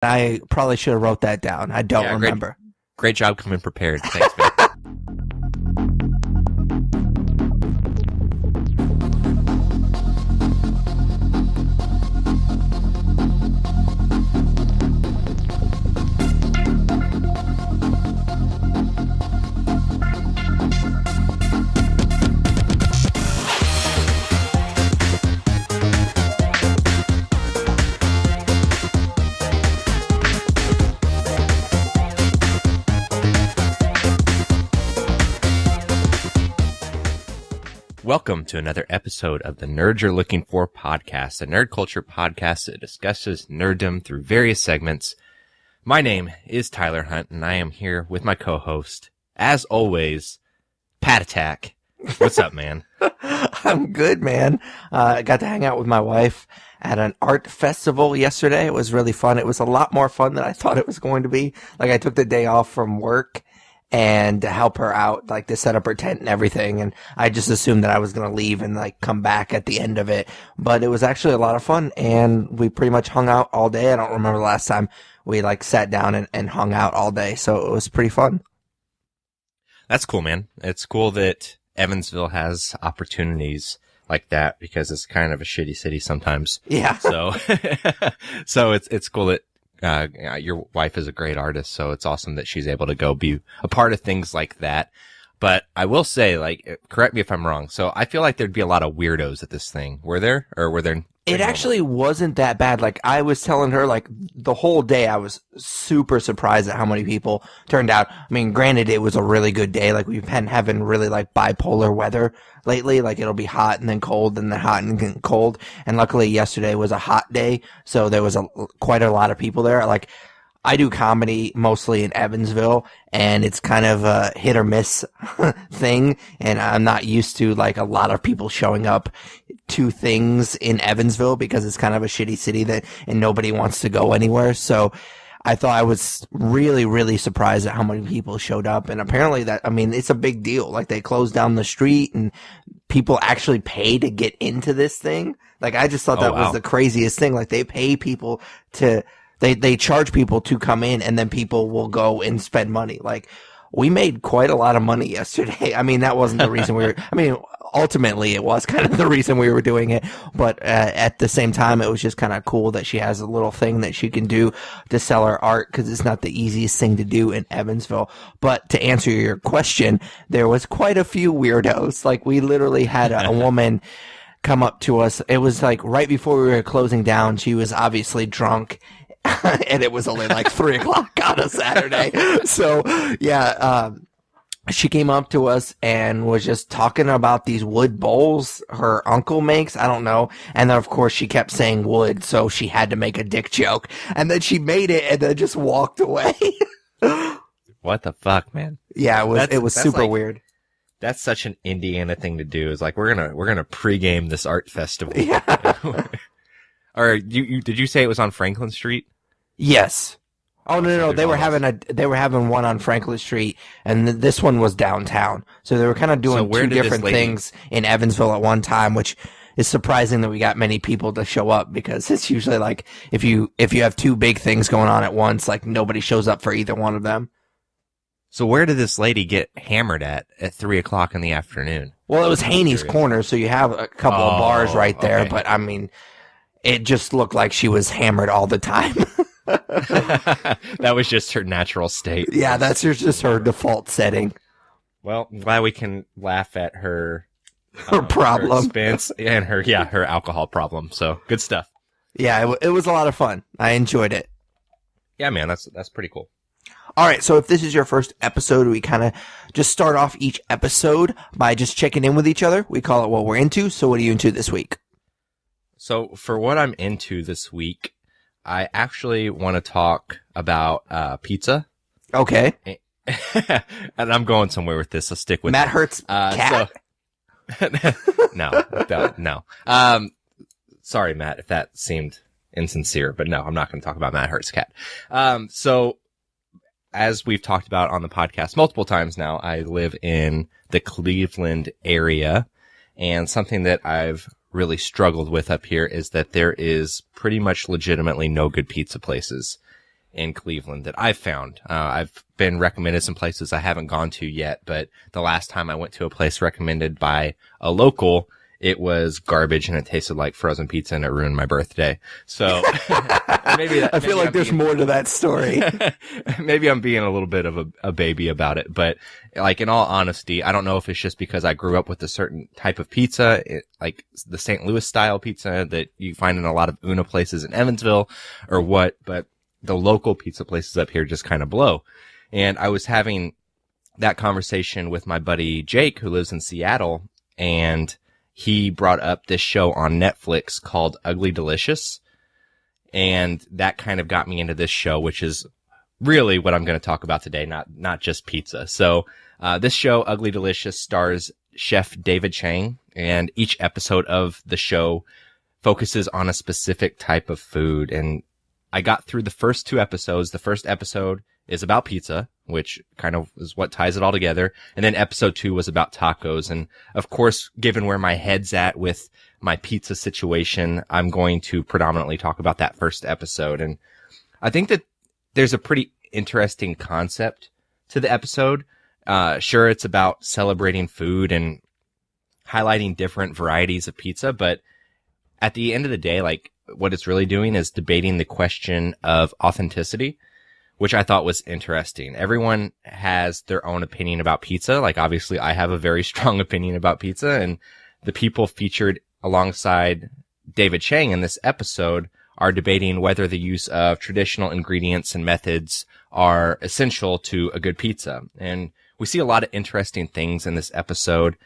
I probably should have wrote that down. I don't remember. Great job coming prepared. Thanks, man. Welcome to another episode of the Nerds You're Looking For podcast, a nerd culture podcast that discusses nerddom through various segments. My name is Tyler Hunt, and I am here with my co-host, as always, Pat Attack. What's up, man? I'm good, man. I got to hang out with my wife at an art festival yesterday. It was really fun. It was a lot more fun than I thought it was going to be. Like, I took the day off from work and to help her out, like to set up her tent and everything. And I just assumed that I was going to leave and like come back at the end of it. But it was actually a lot of fun, and we pretty much hung out all day. I don't remember the last time we like sat down and hung out all day. So it was pretty fun. That's cool, man. It's cool that Evansville has opportunities like that, because it's kind of a shitty city sometimes. Yeah. So, so it's cool that your wife is a great artist, so it's awesome that she's able to go be a part of things like that. But I will say, like, correct me if I'm wrong. So I feel like there'd be a lot of weirdos at this thing. Were there? Or were there? It actually wasn't that bad. Like, I was telling her, like, the whole day I was super surprised at how many people turned out. I mean, granted, it was a really good day. Like, we've been having really, like, bipolar weather lately. Like, it'll be hot and then cold and then hot and then cold. And luckily yesterday was a hot day, so there was quite a lot of people there. Like, I do comedy mostly in Evansville, and it's kind of a hit or miss thing, and I'm not used to like a lot of people showing up to things in Evansville because it's kind of a shitty city and nobody wants to go anywhere. So I thought I was really, really surprised at how many people showed up, and apparently it's a big deal. Like, they closed down the street and people actually pay to get into this thing. Like, I just thought that was the craziest thing. Like, they pay people to... They charge people to come in, and then people will go and spend money. Like, we made quite a lot of money yesterday. I mean, that wasn't the reason ultimately it was kind of the reason we were doing it. But at the same time, it was just kind of cool that she has a little thing that she can do to sell her art, because it's not the easiest thing to do in Evansville. But to answer your question, there was quite a few weirdos. Like, we literally had a woman come up to us. It was like right before we were closing down. She was obviously drunk. And it was only like 3:00 on a Saturday. So, yeah, she came up to us and was just talking about these wood bowls her uncle makes. I don't know. And then, of course, she kept saying wood, so she had to make a dick joke. And then she made it and then just walked away. What the fuck, man? Yeah, it was super weird. That's such an Indiana thing to do. Is like, we're gonna pregame this art festival. Yeah. Or did you say it was on Franklin Street? Yes. Oh, no. They were having one on Franklin Street, and this one was downtown. So they were kind of doing two different things in Evansville at one time, which is surprising that we got many people to show up, because it's usually like if you have two big things going on at once, like nobody shows up for either one of them. So where did this lady get hammered at 3:00 in the afternoon? Well, it was Haney's Corner, so you have a couple of bars right there, okay. But I mean, it just looked like she was hammered all the time. That was just her natural state. Yeah, that's just her default setting. Well, I'm glad we can laugh at her problem, her expense, and her alcohol problem. So good stuff. Yeah, it was a lot of fun. I enjoyed it. Yeah, man, that's pretty cool. All right, so if this is your first episode, we kind of just start off each episode by just checking in with each other. We call it What We're Into. So what are you into this week? So for what I'm into this week, I actually want to talk about pizza. Okay. And I'm going somewhere with this, so stick with Matt Hurt's cat. No. Sorry, Matt, if that seemed insincere, but no, I'm not going to talk about Matt Hurt's cat. So as we've talked about on the podcast multiple times now, I live in the Cleveland area, and something that I've really struggled with up here is that there is pretty much legitimately no good pizza places. in Cleveland that I've found. I've been recommended some places I haven't gone to yet, but the last time I went to a place recommended by a local, it was garbage and it tasted like frozen pizza and it ruined my birthday. So I feel like there's more to that story. Maybe I'm being a little bit of a baby about it, but like in all honesty, I don't know if it's just because I grew up with a certain type of pizza, like the St. Louis style pizza that you find in a lot of Una places in Evansville or what, but the local pizza places up here just kind of blow. And I was having that conversation with my buddy Jake, who lives in Seattle, and he brought up this show on Netflix called Ugly Delicious. And that kind of got me into this show, which is really what I'm going to talk about today, not just pizza. So, this show, Ugly Delicious, stars Chef David Chang, and each episode of the show focuses on a specific type of food. And I got through the first 2 episodes. The first episode is about pizza, which kind of is what ties it all together. And then episode 2 was about tacos. And of course, given where my head's at with my pizza situation, I'm going to predominantly talk about that first episode. And I think that there's a pretty interesting concept to the episode. Sure, it's about celebrating food and highlighting different varieties of pizza, but at the end of the day, like, what it's really doing is debating the question of authenticity, which I thought was interesting. Everyone has their own opinion about pizza. Like, obviously, I have a very strong opinion about pizza, and the people featured alongside David Chang in this episode are debating whether the use of traditional ingredients and methods are essential to a good pizza. And we see a lot of interesting things in this episode.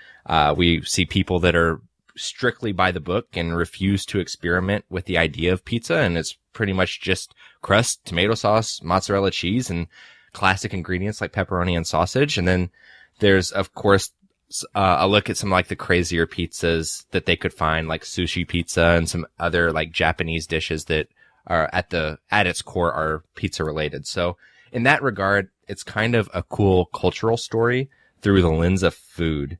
We see people that are strictly by the book and refuse to experiment with the idea of pizza, and it's pretty much just crust, tomato sauce, mozzarella cheese, and classic ingredients like pepperoni and sausage. And then there's, of course, a look at some like the crazier pizzas that they could find, like sushi pizza and some other like Japanese dishes that are at its core are pizza related. So in that regard, it's kind of a cool cultural story through the lens of food.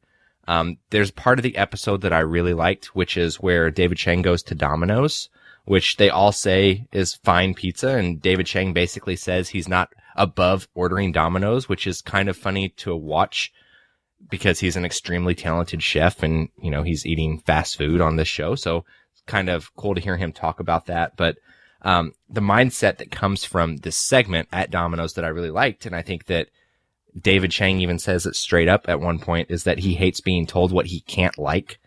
There's part of the episode that I really liked, which is where David Chang goes to Domino's, which they all say is fine pizza. And David Chang basically says he's not above ordering Domino's, which is kind of funny to watch because he's an extremely talented chef and, you know, he's eating fast food on this show. So it's kind of cool to hear him talk about that. But, the mindset that comes from this segment at Domino's that I really liked, and I think that David Chang even says it straight up at one point, is that he hates being told what he can't like,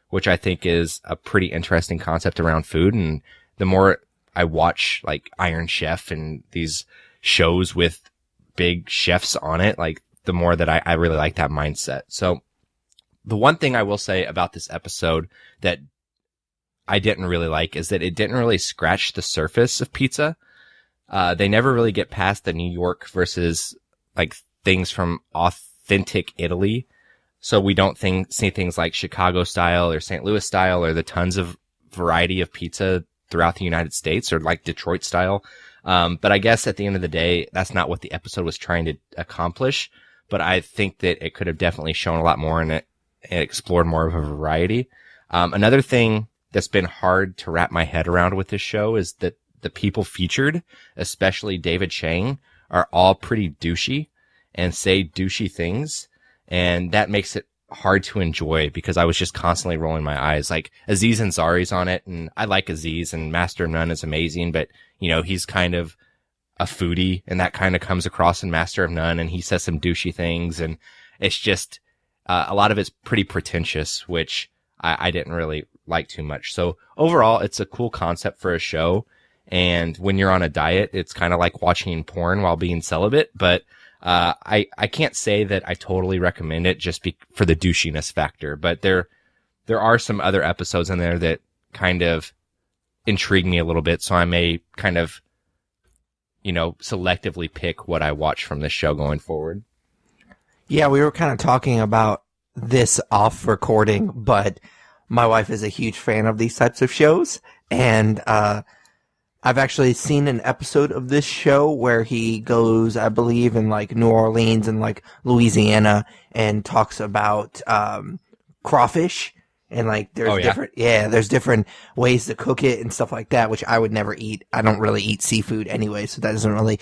which I think is a pretty interesting concept around food. And the more I watch like Iron Chef and these shows with big chefs on it, like the more that I really like that mindset. So the one thing I will say about this episode that I didn't really like is that it didn't really scratch the surface of pizza. They never really get past the New York versus like things from authentic Italy. So we don't see things like Chicago style or St. Louis style or the tons of variety of pizza throughout the United States or like Detroit style. But I guess at the end of the day, that's not what the episode was trying to accomplish. But I think that it could have definitely shown a lot more in it and explored more of a variety. Another thing that's been hard to wrap my head around with this show is that the people featured, especially David Chang, are all pretty douchey and say douchey things. And that makes it hard to enjoy because I was just constantly rolling my eyes. Like Aziz Ansari's on it, and I like Aziz, and Master of None is amazing, but you know, he's kind of a foodie, and that kind of comes across in Master of None, and he says some douchey things, and it's just a lot of it's pretty pretentious, which I didn't really like too much. So overall, it's a cool concept for a show. And when you're on a diet, it's kind of like watching porn while being celibate. But I can't say that I totally recommend it just for the douchiness factor. But there are some other episodes in there that kind of intrigue me a little bit. So I may kind of, you know, selectively pick what I watch from this show going forward. Yeah, we were kind of talking about this off recording, but my wife is a huge fan of these types of shows, and I've actually seen an episode of this show where he goes, I believe, in like New Orleans and like Louisiana and talks about crawfish And like, Oh, yeah? there's different ways to cook it and stuff like that, which I would never eat. I don't really eat seafood anyway, so that doesn't really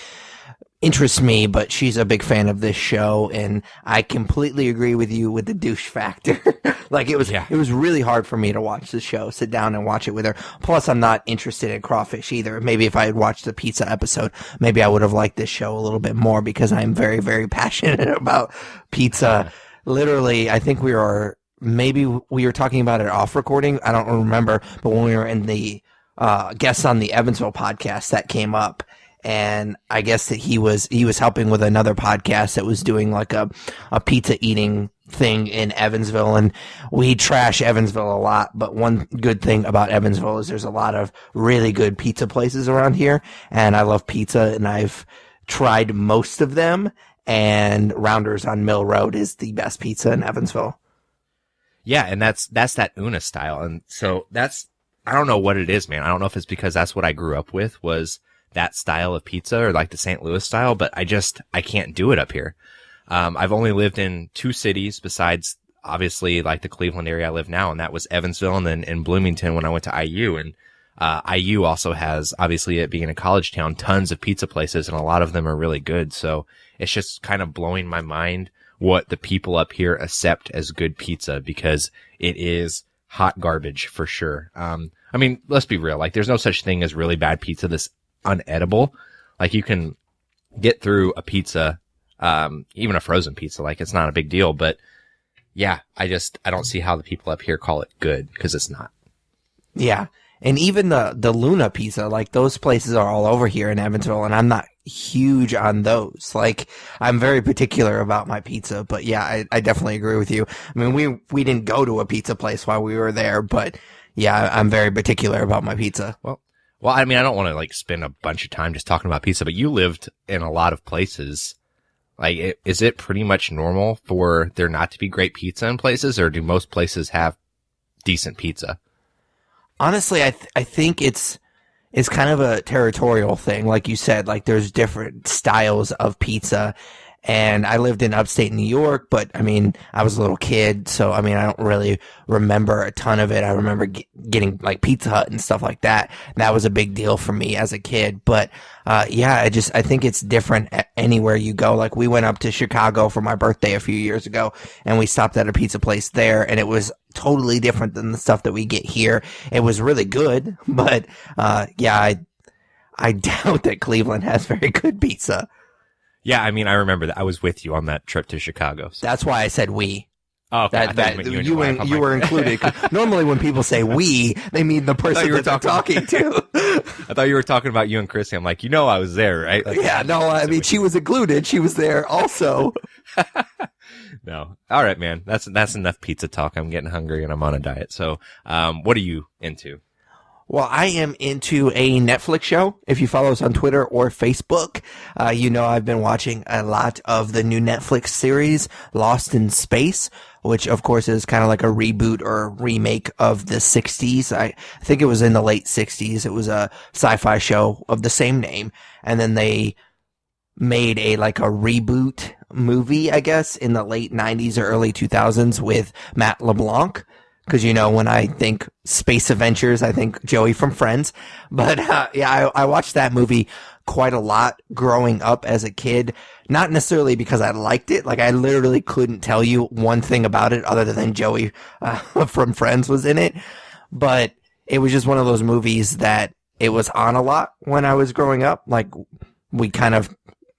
interest me, but she's a big fan of this show, and I completely agree with you with the douche factor. Like, it was really hard for me to watch the show, sit down and watch it with her. Plus, I'm not interested in crawfish either. Maybe if I had watched the pizza episode, maybe I would have liked this show a little bit more, because I'm very, very passionate about pizza. Literally, I think we were talking about it off recording. I don't remember, but when we were in the guests on the Evansville podcast, that came up. And I guess that he was helping with another podcast that was doing like a pizza eating thing in Evansville, and we trash Evansville a lot. But one good thing about Evansville is there's a lot of really good pizza places around here, and I love pizza, and I've tried most of them, and Rounders on Mill Road is the best pizza in Evansville. Yeah, and that's that Una style. And so I don't know what it is, man. I don't know if it's because that's what I grew up with, was that style of pizza, or like the St. Louis style, but I can't do it up here. I've only lived in 2 cities besides obviously like the Cleveland area I live now, and that was Evansville and then in Bloomington when I went to IU. And IU also has, obviously it being a college town, tons of pizza places, and a lot of them are really good. So it's just kind of blowing my mind what the people up here accept as good pizza, because it is hot garbage for sure. I mean, let's be real. Like, there's no such thing as really bad pizza that's unedible. Like, you can get through a pizza, even a frozen pizza, like it's not a big deal. But yeah, I don't see how the people up here call it good, because it's not. Yeah. And even the Luna pizza, like, those places are all over here in Evansville, and I'm not huge on those. Like, I'm very particular about my pizza, but yeah, I definitely agree with you. I mean, we didn't go to a pizza place while we were there, but yeah, I'm very particular about my pizza. Well, I mean, I don't want to like spend a bunch of time just talking about pizza, but you lived in a lot of places. Like, is it pretty much normal for there not to be great pizza in places, or do most places have decent pizza? Honestly, I think it's kind of a territorial thing. Like you said, like, there's different styles of pizza. And I lived in upstate New York, but I mean, I was a little kid, so I mean, I don't really remember a ton of it. I remember getting like Pizza Hut and stuff like that. That was a big deal for me as a kid. But yeah, I think it's different anywhere you go. Like, we went up to Chicago for my birthday a few years ago, and we stopped at a pizza place there, and it was totally different than the stuff that we get here. It was really good, but yeah, I doubt that Cleveland has very good pizza. Yeah, I mean, I remember that. I was with you on that trip to Chicago. So. That's why I said we. Oh, okay. You were included. Normally, when people say we, they mean the person that they're talking to. I thought you were talking about you and Chrissy. I'm like, I was there, right? Like, yeah, no, I mean, she was included. She was there also. No. All right, man. That's enough pizza talk. I'm getting hungry and I'm on a diet. So, what are you into? Well, I am into a Netflix show. If you follow us on Twitter or Facebook, you know I've been watching a lot of the new Netflix series, Lost in Space, which of course is kind of like a reboot or remake of the 60s. I think it was in the late 60s. It was a sci-fi show of the same name. And then they made a reboot movie, I guess, in the late 90s or early 2000s with Matt LeBlanc. Because, when I think space adventures, I think Joey from Friends. But, yeah, I watched that movie quite a lot growing up as a kid. Not necessarily because I liked it. Like, I literally couldn't tell you one thing about it other than Joey from Friends was in it. But it was just one of those movies that it was on a lot when I was growing up. Like,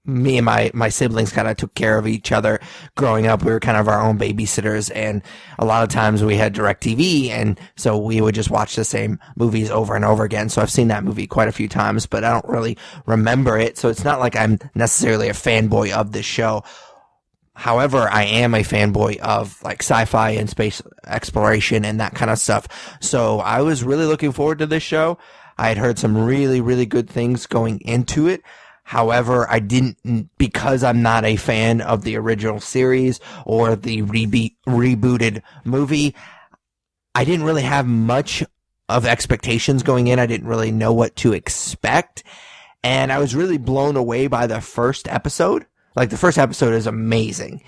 me and my siblings kind of took care of each other growing up. We were kind of our own babysitters, and a lot of times we had DirecTV, and so we would just watch the same movies over and over again. So I've seen that movie quite a few times, but I don't really remember it. So it's not like I'm necessarily a fanboy of this show. However, I am a fanboy of like sci-fi and space exploration and that kind of stuff. So I was really looking forward to this show. I had heard some really, really good things going into it. However, I didn't, because I'm not a fan of the original series or the rebooted movie, I didn't really have much of expectations going in. I didn't really know what to expect. And I was really blown away by the first episode. Like, the first episode is amazing.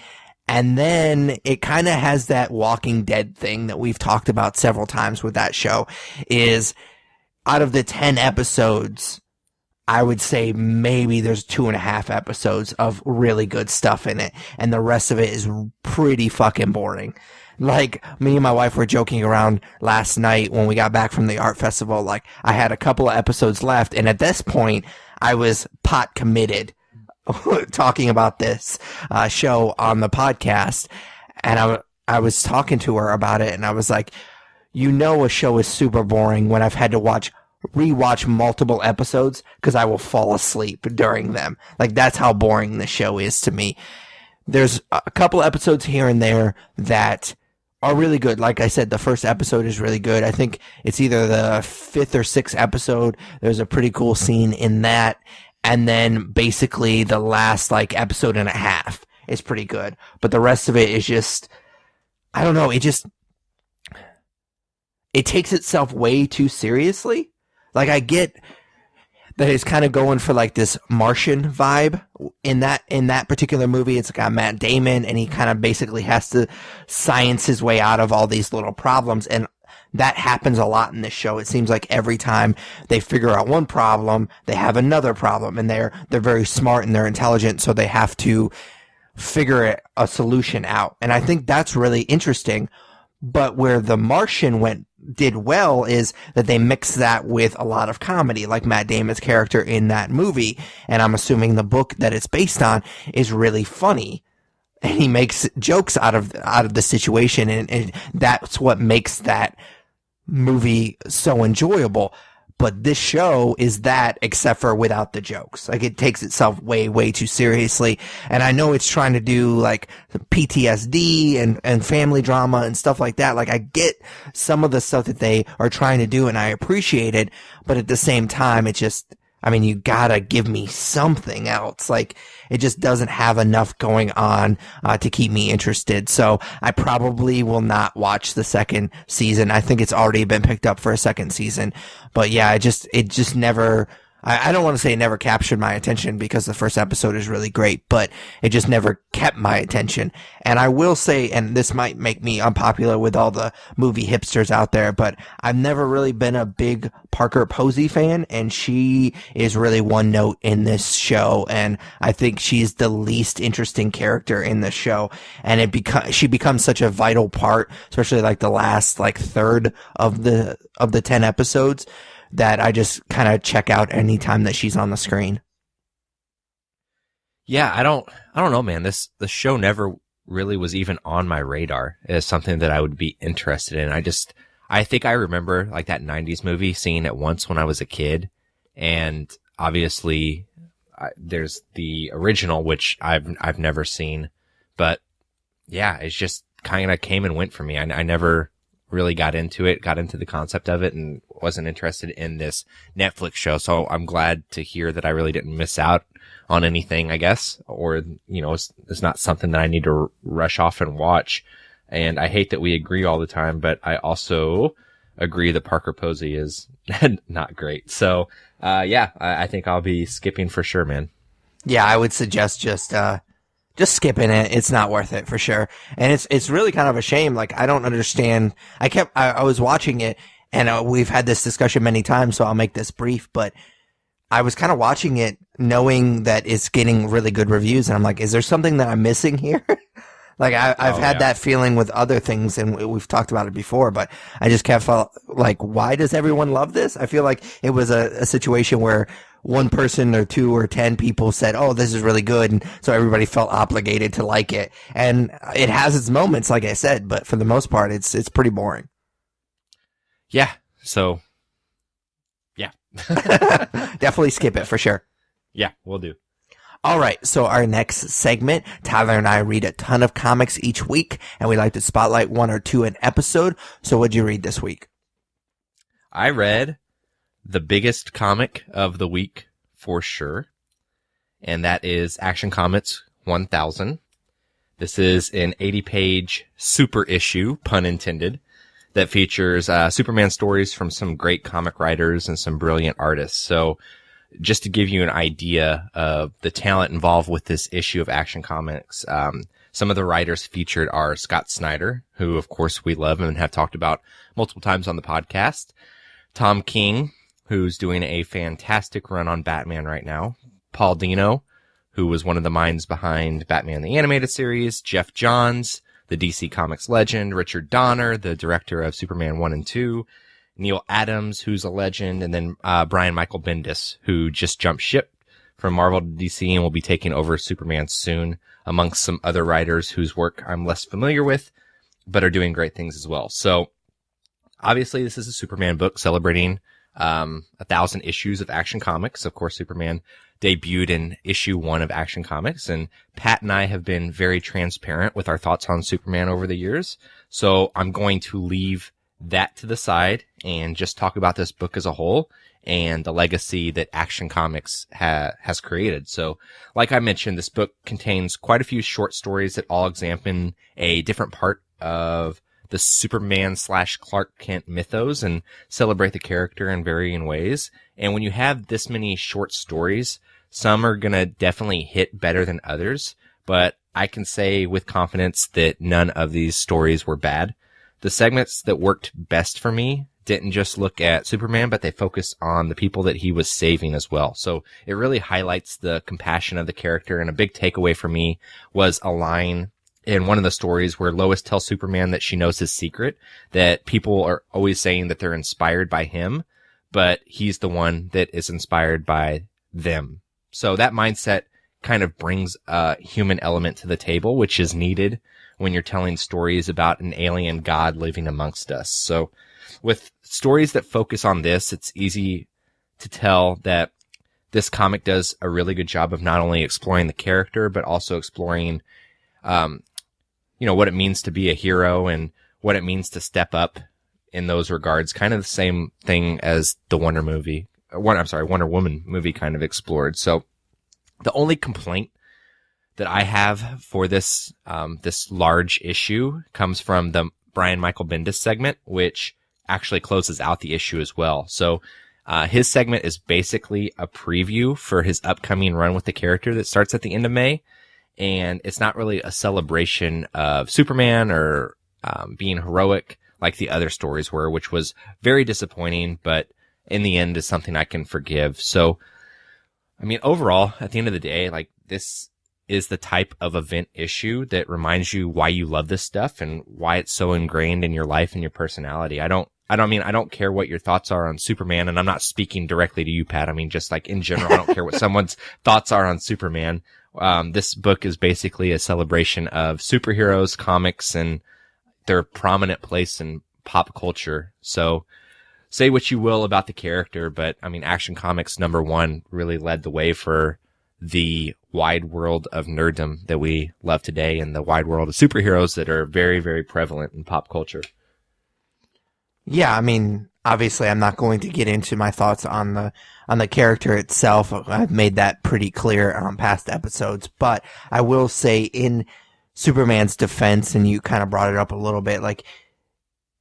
And then it kind of has that Walking Dead thing that we've talked about several times with that show, is out of the 10 episodes, I would say maybe there's 2.5 episodes of really good stuff in it, and the rest of it is pretty fucking boring. Like, me and my wife were joking around last night when we got back from the art festival. Like, I had a couple of episodes left, and at this point, I was pot committed talking about this show on the podcast. And I was talking to her about it, and I was like, you know, a show is super boring when I've had to rewatch multiple episodes because I will fall asleep during them. Like, that's how boring the show is to me. There's a couple episodes here and there that are really good. Like I said, the first episode is really good. I think it's either the 5th or 6th episode. There's a pretty cool scene in that. And then basically the last like episode and a half is pretty good. But the rest of it is just, I don't know. It takes itself way too seriously. Like, I get that it's kind of going for like this Martian vibe in that particular movie. It's got Matt Damon, and he kind of basically has to science his way out of all these little problems. And that happens a lot in this show. It seems like every time they figure out one problem, they have another problem, and they're very smart and they're intelligent. So they have to figure a solution out. And I think that's really interesting. But where The Martian did well is that they mix that with a lot of comedy, like Matt Damon's character in that movie. And I'm assuming the book that it's based on is really funny. And he makes jokes out of the situation. And that's what makes that movie so enjoyable. But this show is that, except for without the jokes. Like, it takes itself way, way too seriously. And I know it's trying to do like PTSD and family drama and stuff like that. Like, I get some of the stuff that they are trying to do, and I appreciate it. But at the same time, it just, I mean, you gotta give me something else. Like, it just doesn't have enough going on to keep me interested. So I probably will not watch the second season. I think it's already been picked up for a second season. But yeah, it just never, I don't want to say it never captured my attention, because the first episode is really great, but it just never kept my attention. And I will say, and this might make me unpopular with all the movie hipsters out there, but I've never really been a big Parker Posey fan, and she is really one note in this show, and I think she's the least interesting character in the show, and she becomes such a vital part, especially like the last like third of the 10 episodes, that I just kind of check out anytime that she's on the screen. Yeah, I don't know, man. The show never really was even on my radar as something that I would be interested in. I think I remember like that 90s movie, seeing it once when I was a kid. And obviously there's the original, which I've never seen, but yeah, it's just kind of came and went for me. I never really got into the concept of it, and wasn't interested in this Netflix show. So I'm glad to hear that I really didn't miss out on anything, I guess, or, you know, it's not something that I need to rush off and watch. And I hate that we agree all the time, but I also agree that Parker Posey is not great. So, yeah, I think I'll be skipping for sure, man. Yeah, I would suggest just skipping it. It's not worth it for sure. And it's really kind of a shame. Like, I don't understand. I was watching it, and we've had this discussion many times, so I'll make this brief, but I was kind of watching it knowing that it's getting really good reviews, and I'm like, is there something that I'm missing here? Like, I've had that feeling with other things, and we've talked about it before, but I just kept felt like, why does everyone love this? I feel like it was a situation where one person or 2 or 10 people said, oh, this is really good, and so everybody felt obligated to like it. And it has its moments, like I said, but for the most part, it's pretty boring. Yeah, so, yeah. Definitely skip it for sure. Yeah, we'll do. All right, so our next segment, Tyler and I read a ton of comics each week, and we like to spotlight 1 or 2 an episode. So what'd you read this week? I read the biggest comic of the week for sure, and that is Action Comics 1000. This is an 80-page super issue, pun intended, that features Superman stories from some great comic writers and some brilliant artists. So just to give you an idea of the talent involved with this issue of Action Comics, Some of the writers featured are Scott Snyder, who of course we love and have talked about multiple times on the podcast. Tom King, who's doing a fantastic run on Batman right now. Paul Dino, who was one of the minds behind Batman the Animated Series. Jeff Johns, the DC Comics legend. Richard Donner, the director of Superman 1 and 2. Neil Adams, who's a legend. And then Brian Michael Bendis, who just jumped ship from Marvel to DC and will be taking over Superman soon, amongst some other writers whose work I'm less familiar with, but are doing great things as well. So obviously this is a Superman book celebrating 1,000 issues of Action Comics. Of course, Superman debuted in issue 1 of Action Comics, and Pat and I have been very transparent with our thoughts on Superman over the years. So I'm going to leave that to the side and just talk about this book as a whole and the legacy that Action Comics has created. So, like I mentioned, this book contains quite a few short stories that all examine a different part of the Superman / Clark Kent mythos and celebrate the character in varying ways. And when you have this many short stories, some are going to definitely hit better than others, but I can say with confidence that none of these stories were bad. The segments that worked best for me didn't just look at Superman, but they focused on the people that he was saving as well. So it really highlights the compassion of the character. And a big takeaway for me was a line in one of the stories where Lois tells Superman that she knows his secret, that people are always saying that they're inspired by him, but he's the one that is inspired by them. So that mindset kind of brings a human element to the table, which is needed when you're telling stories about an alien god living amongst us. So with stories that focus on this, it's easy to tell that this comic does a really good job of not only exploring the character, but also exploring, what it means to be a hero and what it means to step up in those regards. Kind of the same thing as the Wonder Woman movie kind of explored. So the only complaint that I have for this large issue comes from the Brian Michael Bendis segment, which actually closes out the issue as well. So his segment is basically a preview for his upcoming run with the character that starts at the end of May. And it's not really a celebration of Superman or being heroic like the other stories were, which was very disappointing, but in the end is something I can forgive. So, I mean, overall, at the end of the day, like, this is the type of event issue that reminds you why you love this stuff and why it's so ingrained in your life and your personality. I don't care what your thoughts are on Superman, and I'm not speaking directly to you, Pat. I mean, just like in general, I don't care what someone's thoughts are on Superman. This book is basically a celebration of superheroes, comics, and their prominent place in pop culture. So say what you will about the character, but I mean, Action Comics #1 really led the way for the wide world of nerddom that we love today and the wide world of superheroes that are very, very prevalent in pop culture. Yeah, I mean, obviously I'm not going to get into my thoughts on the character itself. I've made that pretty clear on past episodes, but I will say in Superman's defense, and you kind of brought it up a little bit, like,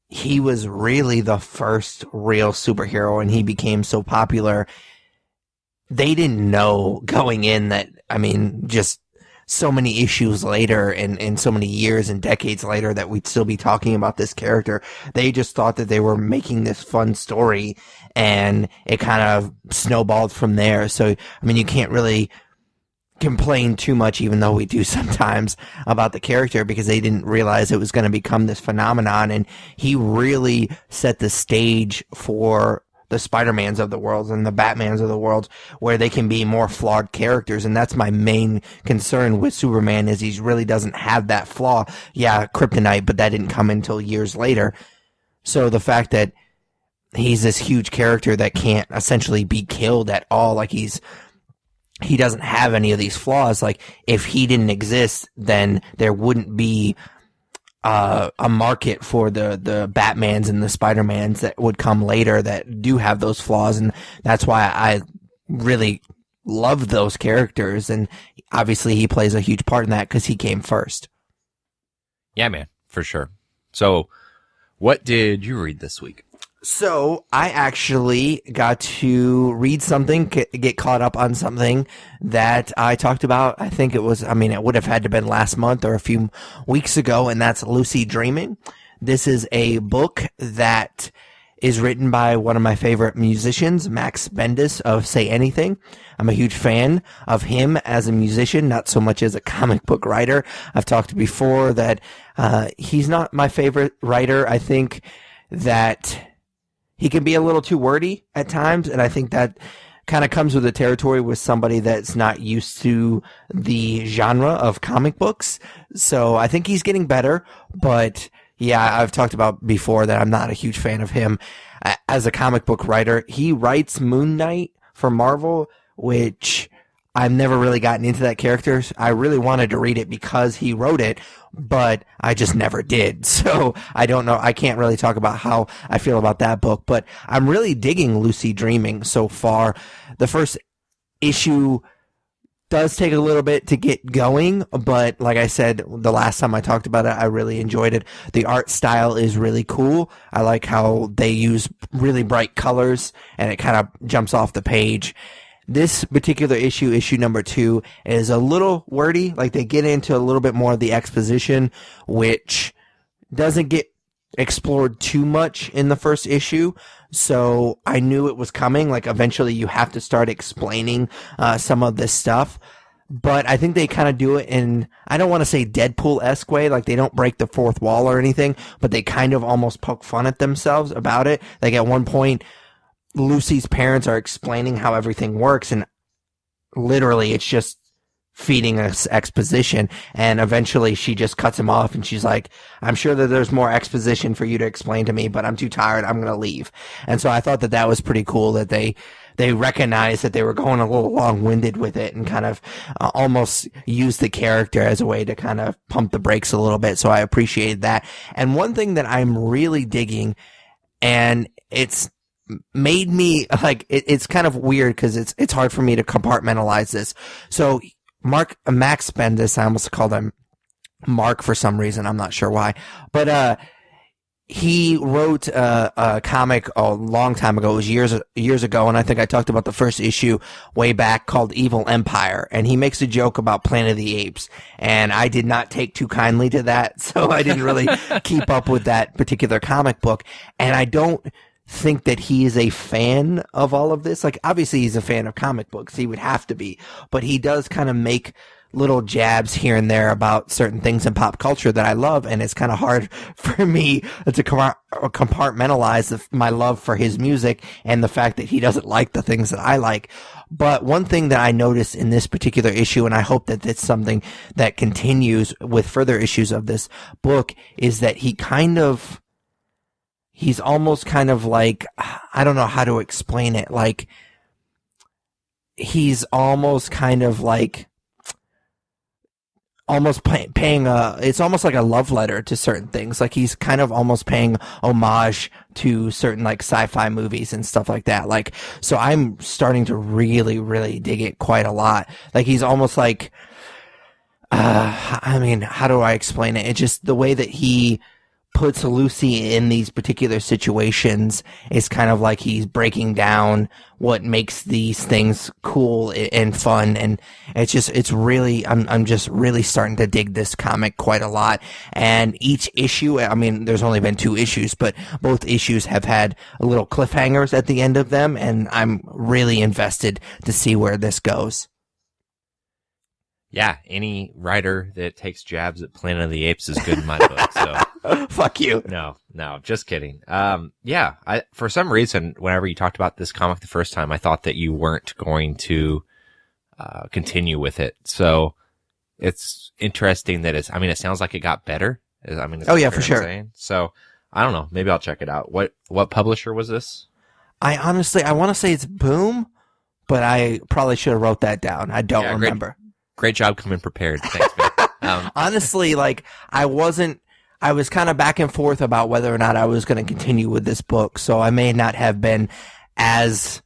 he was really the first real superhero and he became so popular. They didn't know going in that, I mean, just so many issues later and so many years and decades later that we'd still be talking about this character. They just thought that they were making this fun story and it kind of snowballed from there. So, I mean, you can't really complain too much, even though we do sometimes, about the character, because they didn't realize it was going to become this phenomenon. And he really set the stage for the Spider-Mans of the world and the Batmans of the world, where they can be more flawed characters. And that's my main concern with Superman, is he really doesn't have that flaw. Yeah, kryptonite, but that didn't come until years later. So the fact that he's this huge character that can't essentially be killed at all, like he doesn't have any of these flaws. Like, if he didn't exist, then there wouldn't be a market for the Batmans and the Spider-Mans that would come later that do have those flaws. And that's why I really love those characters. And obviously he plays a huge part in that because he came first. Yeah, man, for sure. So what did you read this week? So I actually got to read something, get caught up on something that I talked about. I think it was, I mean, it would have had to been last month or a few weeks ago, and that's Lucid Dreaming. This is a book that is written by one of my favorite musicians, Max Bendis of Say Anything. I'm a huge fan of him as a musician, not so much as a comic book writer. I've talked before that he's not my favorite writer. I think that he can be a little too wordy at times, and I think that kind of comes with the territory with somebody that's not used to the genre of comic books. So I think he's getting better, but yeah, I've talked about before that I'm not a huge fan of him as a comic book writer. He writes Moon Knight for Marvel, which I've never really gotten into that character. I really wanted to read it because he wrote it, but I just never did. So I don't know. I can't really talk about how I feel about that book, but I'm really digging Lucid Dreaming so far. The first issue does take a little bit to get going, but like I said, the last time I talked about it, I really enjoyed it. The art style is really cool. I like how they use really bright colors and it kind of jumps off the page. This particular issue, issue number 2, is a little wordy. Like they get into a little bit more of the exposition, which doesn't get explored too much in the first issue. So I knew it was coming. Like eventually you have to start explaining some of this stuff. But I think they kind of do it in, I don't want to say Deadpool-esque way, like they don't break the fourth wall or anything, but they kind of almost poke fun at themselves about it. Like at one point, Lucy's parents are explaining how everything works, and literally it's just feeding us exposition, and eventually she just cuts him off and she's like, I'm sure that there's more exposition for you to explain to me, but I'm too tired, I'm gonna leave. And so I thought that that was pretty cool that they recognized that they were going a little long-winded with it and kind of almost used the character as a way to kind of pump the brakes a little bit. So I appreciated that. And one thing that I'm really digging, and it's made me like it's kind of weird because it's hard for me to compartmentalize this. So Max Bendis, I almost called him Mark for some reason, I'm not sure why, but he wrote a comic a long time ago. It was years ago, and I think I talked about the first issue way back, called Evil Empire, and he makes a joke about Planet of the Apes, and I did not take too kindly to that, so I didn't really keep up with that particular comic book, and I don't think that he is a fan of all of this. Like, obviously he's a fan of comic books. He would have to be, but he does kind of make little jabs here and there about certain things in pop culture that I love. And it's kind of hard for me to compartmentalize my love for his music and the fact that he doesn't like the things that I like. But one thing that I noticed in this particular issue, and I hope that it's something that continues with further issues of this book, is that he's almost kind of like, I don't know how to explain it. Like, he's almost kind of like, almost paying it's almost like a love letter to certain things. Like, he's kind of almost paying homage to certain like sci-fi movies and stuff like that. Like, so I'm starting to really, really dig it quite a lot. Like, he's almost like, I mean, how do I explain it? It's just the way that he puts Lucy in these particular situations is kind of like he's breaking down what makes these things cool and fun, and it's really, I'm just really starting to dig this comic quite a lot. And each issue, I mean, there's only been 2 issues, but both issues have had little cliffhangers at the end of them, and I'm really invested to see where this goes. Yeah, any writer that takes jabs at Planet of the Apes is good in my book. So fuck you. No, just kidding. Yeah, for some reason, whenever you talked about this comic the first time, I thought that you weren't going to continue with it. So it's interesting that it sounds like it got better. Oh yeah, for sure. So I don't know. Maybe I'll check it out. What publisher was this? I want to say it's Boom, but I probably should have wrote that down. I don't remember. Great job coming prepared. Thanks, man. Honestly, like, I was kind of back and forth about whether or not I was going to continue with this book, so I may not have been as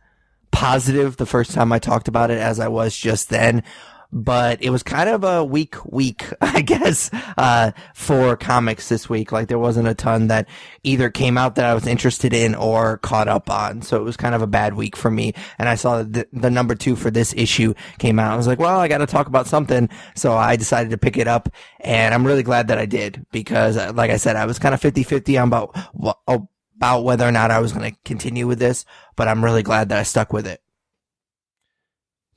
positive the first time I talked about it as I was just then. but it was kind of a weak week, I guess, for comics this week. Like there wasn't a ton that either came out that I was interested in or caught up on. So it was kind of a bad week for me. And I saw that the number 2 for this issue came out. I was like, well, I got to talk about something. So I decided to pick it up, and I'm really glad that I did because, like I said, I was kind of 50-50 about whether or not I was going to continue with this, but I'm really glad that I stuck with it.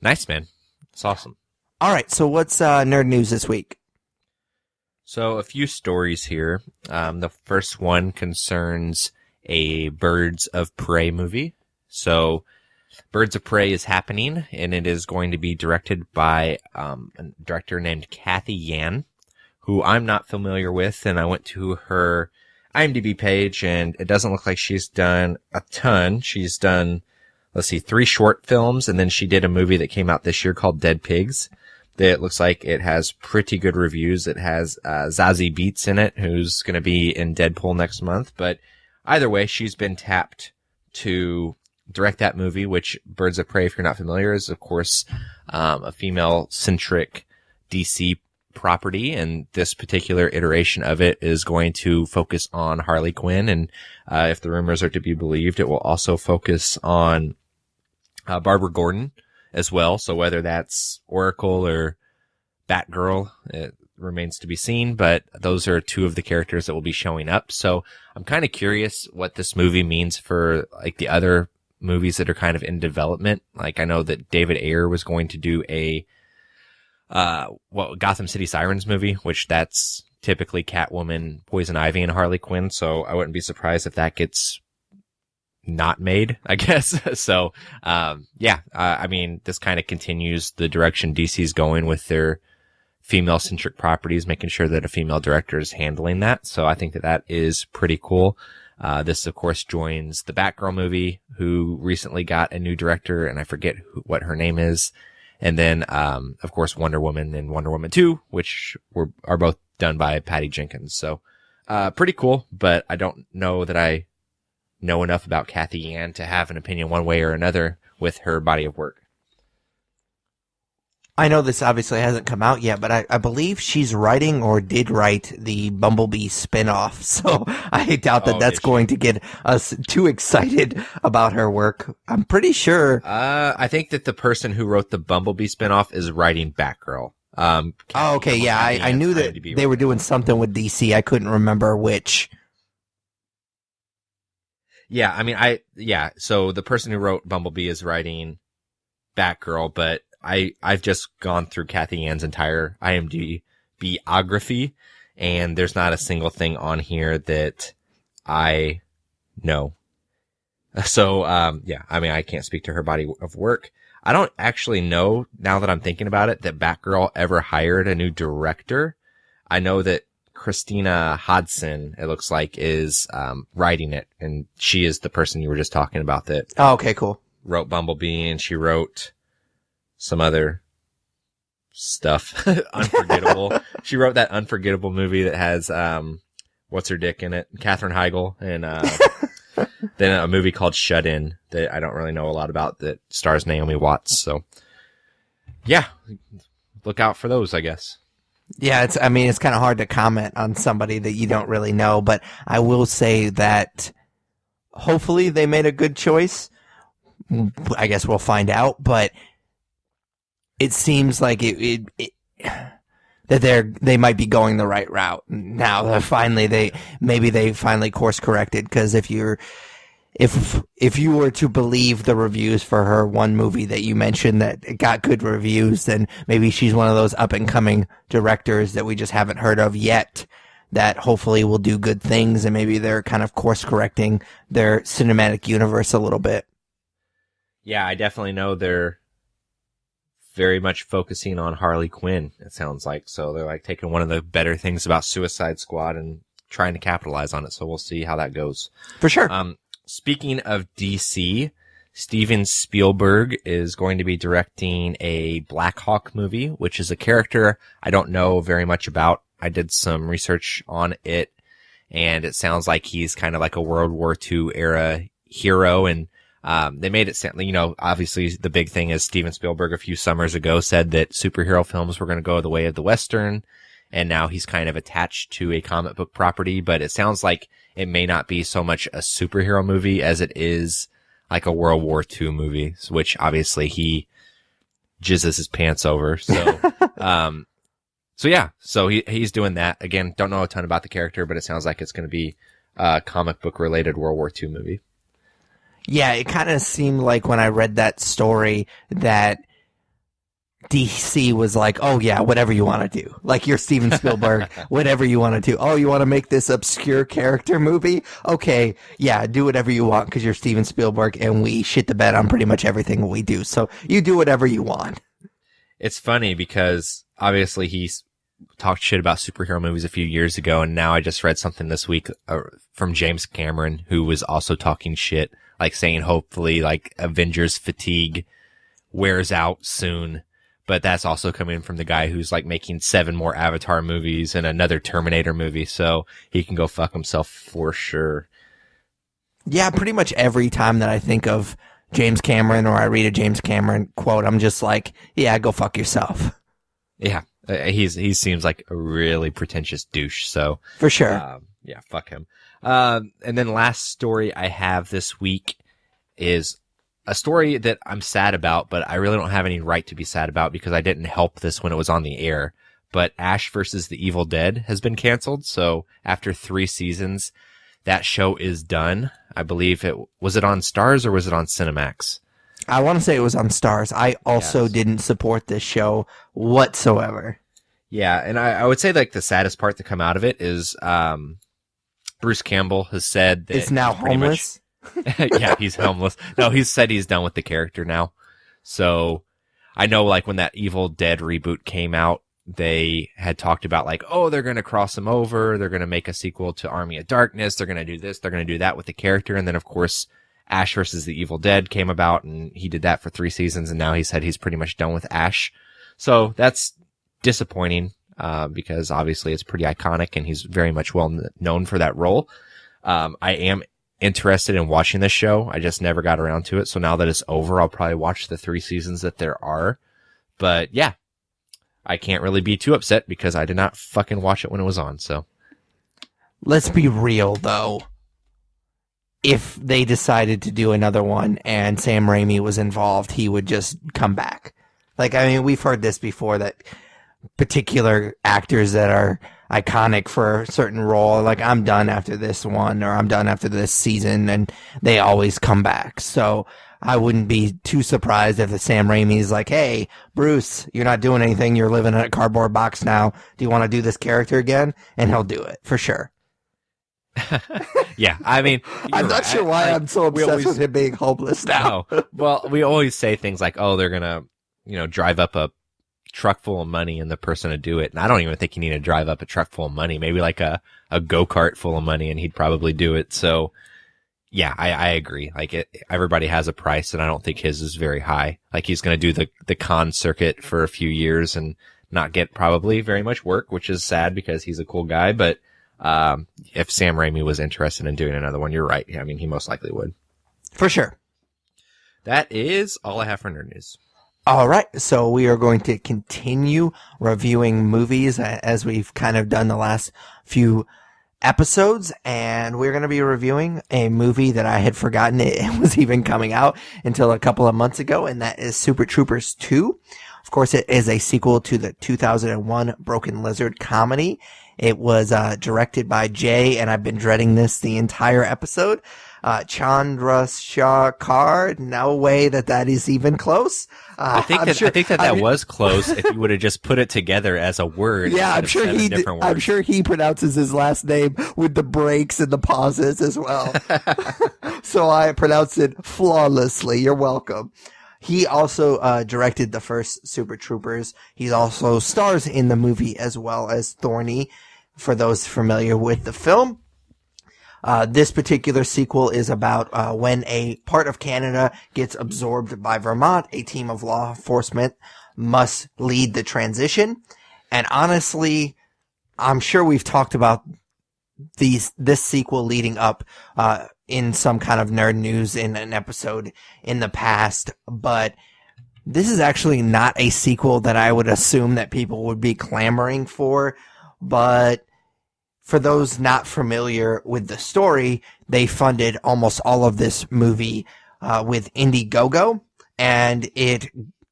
Nice, man. It's awesome. All right, so what's nerd news this week? So a few stories here. The first one concerns a Birds of Prey movie. So Birds of Prey is happening, and it is going to be directed by a director named Kathy Yan, who I'm not familiar with, and I went to her IMDb page, and it doesn't look like she's done a ton. She's done, 3 short films, and then she did a movie that came out this year called Dead Pigs. That looks like it has pretty good reviews. It has Zazie Beetz in it, who's going to be in Deadpool next month. But either way, she's been tapped to direct that movie, which Birds of Prey, if you're not familiar, is, of course, a female-centric DC property. And this particular iteration of it is going to focus on Harley Quinn. And if the rumors are to be believed, it will also focus on Barbara Gordon as well. So whether that's Oracle or Batgirl, it remains to be seen, but those are 2 of the characters that will be showing up. So I'm kind of curious what this movie means for like the other movies that are kind of in development. Like I know that David Ayer was going to do a Gotham City Sirens movie, which that's typically Catwoman, Poison Ivy, and Harley Quinn. So I wouldn't be surprised if that gets not made, I guess. So, I mean, this kind of continues the direction DC's going with their female-centric properties, making sure that a female director is handling that. So I think that that is pretty cool. This, of course, joins the Batgirl movie, who recently got a new director, and I forget what her name is. And then, of course, Wonder Woman and Wonder Woman 2, which are both done by Patty Jenkins. So, pretty cool, but I don't know that I know enough about Kathy Yan to have an opinion one way or another with her body of work. I know this obviously hasn't come out yet, but I believe she's writing or did write the Bumblebee spinoff. So I doubt that that's going to get us too excited about her work. I'm pretty sure. I think that the person who wrote the Bumblebee spinoff is writing Batgirl. Okay. Yeah. I knew that they were doing something with DC. I couldn't remember which. Yeah. I mean, so the person who wrote Bumblebee is writing Batgirl, but I've just gone through Kathy Ann's entire IMDb biography, and there's not a single thing on here that I know. So, I mean, I can't speak to her body of work. I don't actually know, now that I'm thinking about it, that Batgirl ever hired a new director. I know that Christina Hodson, it looks like, is writing it, and she is the person you were just talking about that. Oh, okay, cool. Wrote Bumblebee, and she wrote some other stuff. Unforgettable. She wrote that Unforgettable movie that has, what's her dick in it? Katherine Heigl. And, then a movie called Shut In that I don't really know a lot about that stars Naomi Watts. So yeah, look out for those, I guess. Yeah. It's kind of hard to comment on somebody that you don't really know, but I will say that hopefully they made a good choice. I guess we'll find out, but it seems like that they might be going the right route now. That finally they finally course corrected. Because if you were to believe the reviews for her one movie that you mentioned that it got good reviews, then maybe she's one of those up and coming directors that we just haven't heard of yet, that hopefully will do good things, and maybe they're kind of course correcting their cinematic universe a little bit. Yeah, I definitely know they're very much focusing on Harley Quinn, it sounds like. So they're like taking one of the better things about Suicide Squad and trying to capitalize on it. So we'll see how that goes. For sure. Speaking of DC, Steven Spielberg is going to be directing a Black Hawk movie, which is a character I don't know very much about. I did some research on it, and it sounds like he's kind of like a World War II era hero, and They made it sound, obviously the big thing is Steven Spielberg a few summers ago said that superhero films were going to go the way of the Western. And now he's kind of attached to a comic book property, but it sounds like it may not be so much a superhero movie as it is like a World War II movie, which obviously he jizzes his pants over. So, so he's doing that. Again, don't know a ton about the character, but it sounds like it's going to be a comic book related World War II movie. Yeah, it kind of seemed like when I read that story that DC was like, oh yeah, whatever you want to do. Like, you're Steven Spielberg, whatever you want to do. Oh, you want to make this obscure character movie? Okay, yeah, do whatever you want because you're Steven Spielberg and we shit the bed on pretty much everything we do. So you do whatever you want. It's funny because obviously he's talked shit about superhero movies a few years ago, and now I just read something this week from James Cameron, who was also talking shit, like saying hopefully like Avengers fatigue wears out soon. But that's also coming from the guy who's like making 7 more Avatar movies and another Terminator movie. So he can go fuck himself for sure. Yeah, pretty much every time that I think of James Cameron or I read a James Cameron quote, I'm just like, yeah, go fuck yourself. Yeah. He seems like a really pretentious douche. So for sure. Yeah, fuck him. And then last story I have this week is a story that I'm sad about, but I really don't have any right to be sad about because I didn't help this when it was on the air. But Ash versus the Evil Dead has been canceled. So after 3 seasons, that show is done. I believe was it on Stars or was it on Cinemax? I want to say it was on Stars. I also didn't support this show whatsoever. Yeah. And I would say like the saddest part to come out of it is, Bruce Campbell has said that it's now homeless. Yeah, he's homeless. No, he's said he's done with the character now. So I know like when that Evil Dead reboot came out, they had talked about like, oh, they're going to cross him over. They're going to make a sequel to Army of Darkness. They're going to do this. They're going to do that with the character. And then of course, Ash versus the Evil Dead came about and he did that for 3 seasons. And now he said he's pretty much done with Ash. So that's disappointing, because obviously it's pretty iconic and he's very much well known for that role. I am interested in watching this show. I just never got around to it. So now that it's over, I'll probably watch the 3 seasons that there are. But yeah, I can't really be too upset because I did not fucking watch it when it was on. So let's be real though. If they decided to do another one and Sam Raimi was involved, he would just come back. Like, I mean, we've heard this before that particular actors that are iconic for a certain role, like, I'm done after this one or I'm done after this season, and they always come back. So I wouldn't be too surprised if the Sam Raimi's like, hey, Bruce, you're not doing anything. You're living in a cardboard box now. Do you want to do this character again? And he'll do it for sure. Yeah, I mean, I'm not sure why I'm so obsessed with him being homeless now. Well, we always say things like, oh, they're going to, drive up a truck full of money and the person to do it. And I don't even think you need to drive up a truck full of money, maybe like a go-kart full of money, and he'd probably do it. So yeah, I agree. Like everybody has a price, and I don't think his is very high. Like he's going to do the con circuit for a few years and not get probably very much work, which is sad because he's a cool guy. But if Sam Raimi was interested in doing another one, you're right. I mean, he most likely would. For sure. That is all I have for nerd news. All right, so we are going to continue reviewing movies as we've kind of done the last few episodes, and we're going to be reviewing a movie that I had forgotten it was even coming out until a couple of months ago, and that is Super Troopers 2. Of course, it is a sequel to the 2001 Broken Lizard comedy. It was directed by Jay, and I've been dreading this the entire episode. Chandrasekhar. No way that is even close. I think that was close if you would have just put it together as a word. Yeah, I'm sure he pronounces his last name with the breaks and the pauses as well. So I pronounce it flawlessly. You're welcome. He also directed the first Super Troopers. He also stars in the movie as well as Thorny, for those familiar with the film. This particular sequel is about when a part of Canada gets absorbed by Vermont, a team of law enforcement must lead the transition. And honestly, I'm sure we've talked about this sequel leading up in some kind of nerd news in an episode in the past, but this is actually not a sequel that I would assume that people would be clamoring for. But for those not familiar with the story, they funded almost all of this movie with Indiegogo, and it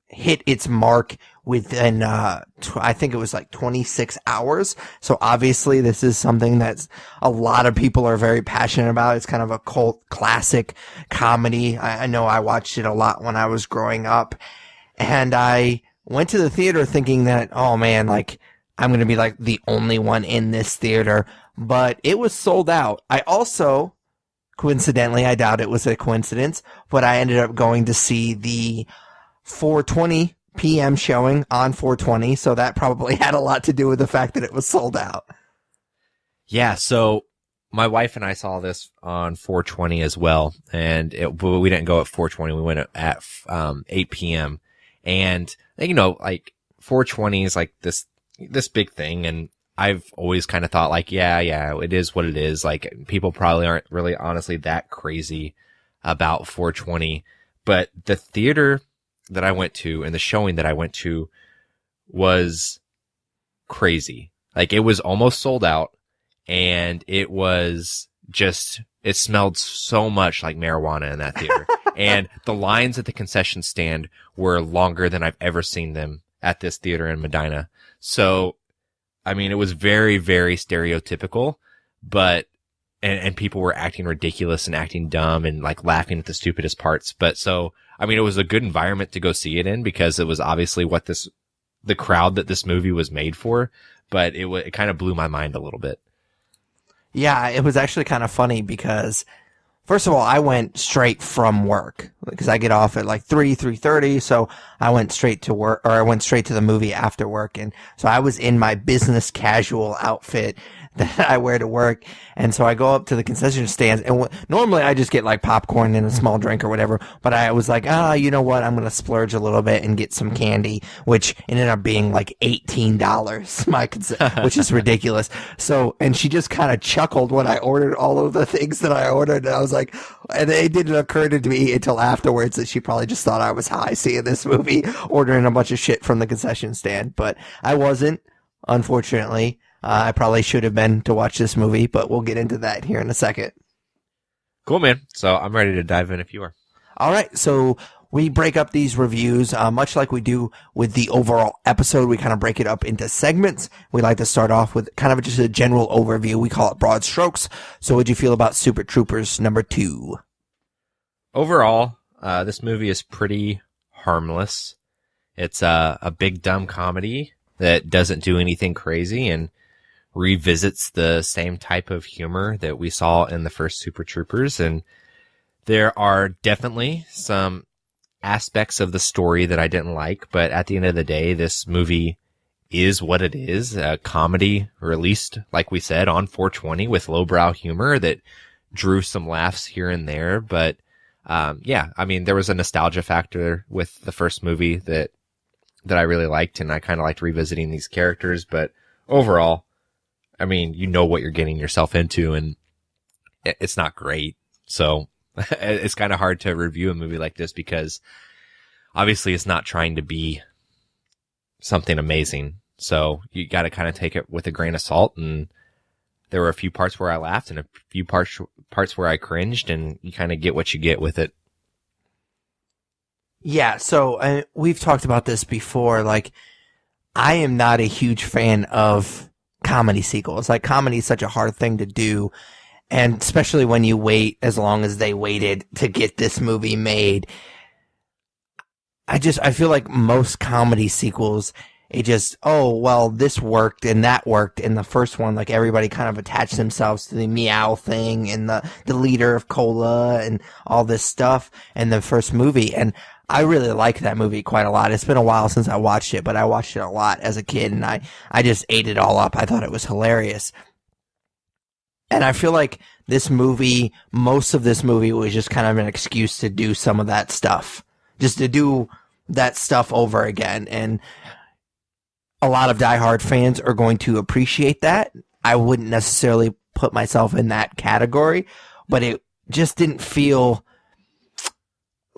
hit its mark within, I think it was like 26 hours. So obviously this is something that's a lot of people are very passionate about. It's kind of a cult classic comedy. I know I watched it a lot when I was growing up, and I went to the theater thinking that, oh man, like I'm going to be like the only one in this theater, but it was sold out. I also, coincidentally, I doubt it was a coincidence, but I ended up going to see the 4:20 p.m. showing on 4:20, so that probably had a lot to do with the fact that it was sold out. Yeah, so my wife and I saw this on 4:20 as well, and but we didn't go at 4:20. We went at 8 p.m. And you know, like 4:20 is like this big thing, and I've always kind of thought like, yeah, it is what it is. Like people probably aren't really honestly that crazy about 4:20, but the theater that I went to and the showing that I went to was crazy. Like it was almost sold out, and it was just, it smelled so much like marijuana in that theater. And the lines at the concession stand were longer than I've ever seen them at this theater in Medina. So, I mean, it was very, very stereotypical, but, and people were acting ridiculous and acting dumb and like laughing at the stupidest parts. But so, I mean, it was a good environment to go see it in because it was obviously what the crowd that this movie was made for, but it kind of blew my mind a little bit. Yeah, it was actually kind of funny because, first of all, I went straight from work because I get off at like 3:30. So I went straight to work, or I went straight to the movie after work. And so I was in my business casual outfit that I wear to work. And so I go up to the concession stands, and normally I just get like popcorn and a small drink or whatever. But I was like, you know what? I'm going to splurge a little bit and get some candy, which ended up being like $18, which is ridiculous. So, and she just kind of chuckled when I ordered all of the things that I ordered. And I was like, and it didn't occur to me until afterwards that she probably just thought I was high seeing this movie, ordering a bunch of shit from the concession stand. But I wasn't, unfortunately. I probably should have been to watch this movie, but we'll get into that here in a second. Cool, man. So I'm ready to dive in if you are. All right. So we break up these reviews, much like we do with the overall episode. We kind of break it up into segments. We like to start off with kind of just a general overview. We call it broad strokes. So what'd you feel about Super Troopers number 2? Overall, this movie is pretty harmless. It's a big dumb comedy that doesn't do anything crazy and revisits the same type of humor that we saw in the first Super Troopers. And there are definitely some aspects of the story that I didn't like, but at the end of the day, this movie is what it is, a comedy released, like we said, on 420 with lowbrow humor that drew some laughs here and there. But yeah, I mean, there was a nostalgia factor with the first movie that I really liked, and I kind of liked revisiting these characters. But overall, I mean, you know what you're getting yourself into, and it's not great. So it's kind of hard to review a movie like this because obviously it's not trying to be something amazing. So you got to kind of take it with a grain of salt. And there were a few parts where I laughed and a few parts where I cringed, and you kind of get what you get with it. Yeah. So we've talked about this before. Like, I am not a huge fan of comedy sequels. Like, comedy is such a hard thing to do, and especially when you wait as long as they waited to get this movie made. I feel like most comedy sequels, it just, oh, well, this worked and that worked in the first one. Like, everybody kind of attached themselves to the Meow thing and the leader of Cola and all this stuff in the first movie. And I really like that movie quite a lot. It's been a while since I watched it, but I watched it a lot as a kid, and I just ate it all up. I thought it was hilarious. And I feel like this movie, most of this movie was just kind of an excuse to do some of that stuff. Just to do that stuff over again. And a lot of diehard fans are going to appreciate that. I wouldn't necessarily put myself in that category, but just didn't feel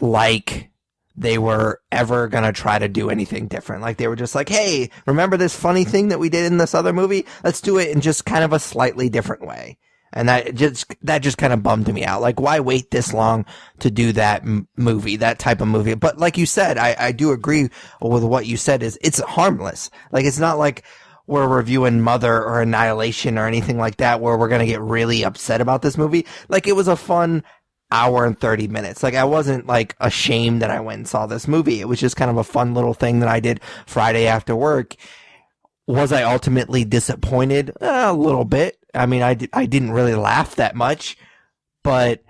like they were ever going to try to do anything different. Like they were just like, hey, remember this funny thing that we did in this other movie? Let's do it in just kind of a slightly different way. And that just kind of bummed me out. Like, why wait this long to do that movie, that type of movie? But like you said, I do agree with what you said is it's harmless. Like, it's not like we're reviewing Mother or Annihilation or anything like that where we're going to get really upset about this movie. Like, it was a fun hour and 30 minutes. Like, I wasn't like ashamed that I went and saw this movie. It was just kind of a fun little thing that I did Friday after work. Was I ultimately disappointed? A little bit. I mean, I didn't really laugh that much, but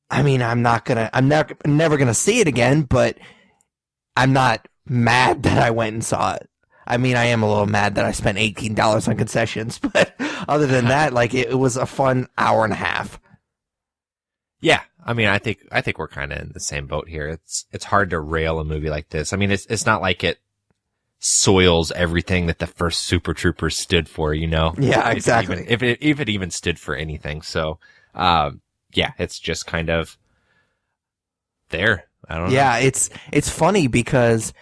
I mean, I'm never gonna see it again, but I'm not mad that I went and saw it. I mean, I am a little mad that I spent $18 on concessions, but other than that, like, it was a fun hour and a half. Yeah, I mean, I think we're kind of in the same boat here. It's hard to rail a movie like this. I mean, it's not like it soils everything that the first Super Troopers stood for, you know? Yeah, exactly. If it even stood for anything. So, yeah, it's just kind of there. I don't know. Yeah, it's funny because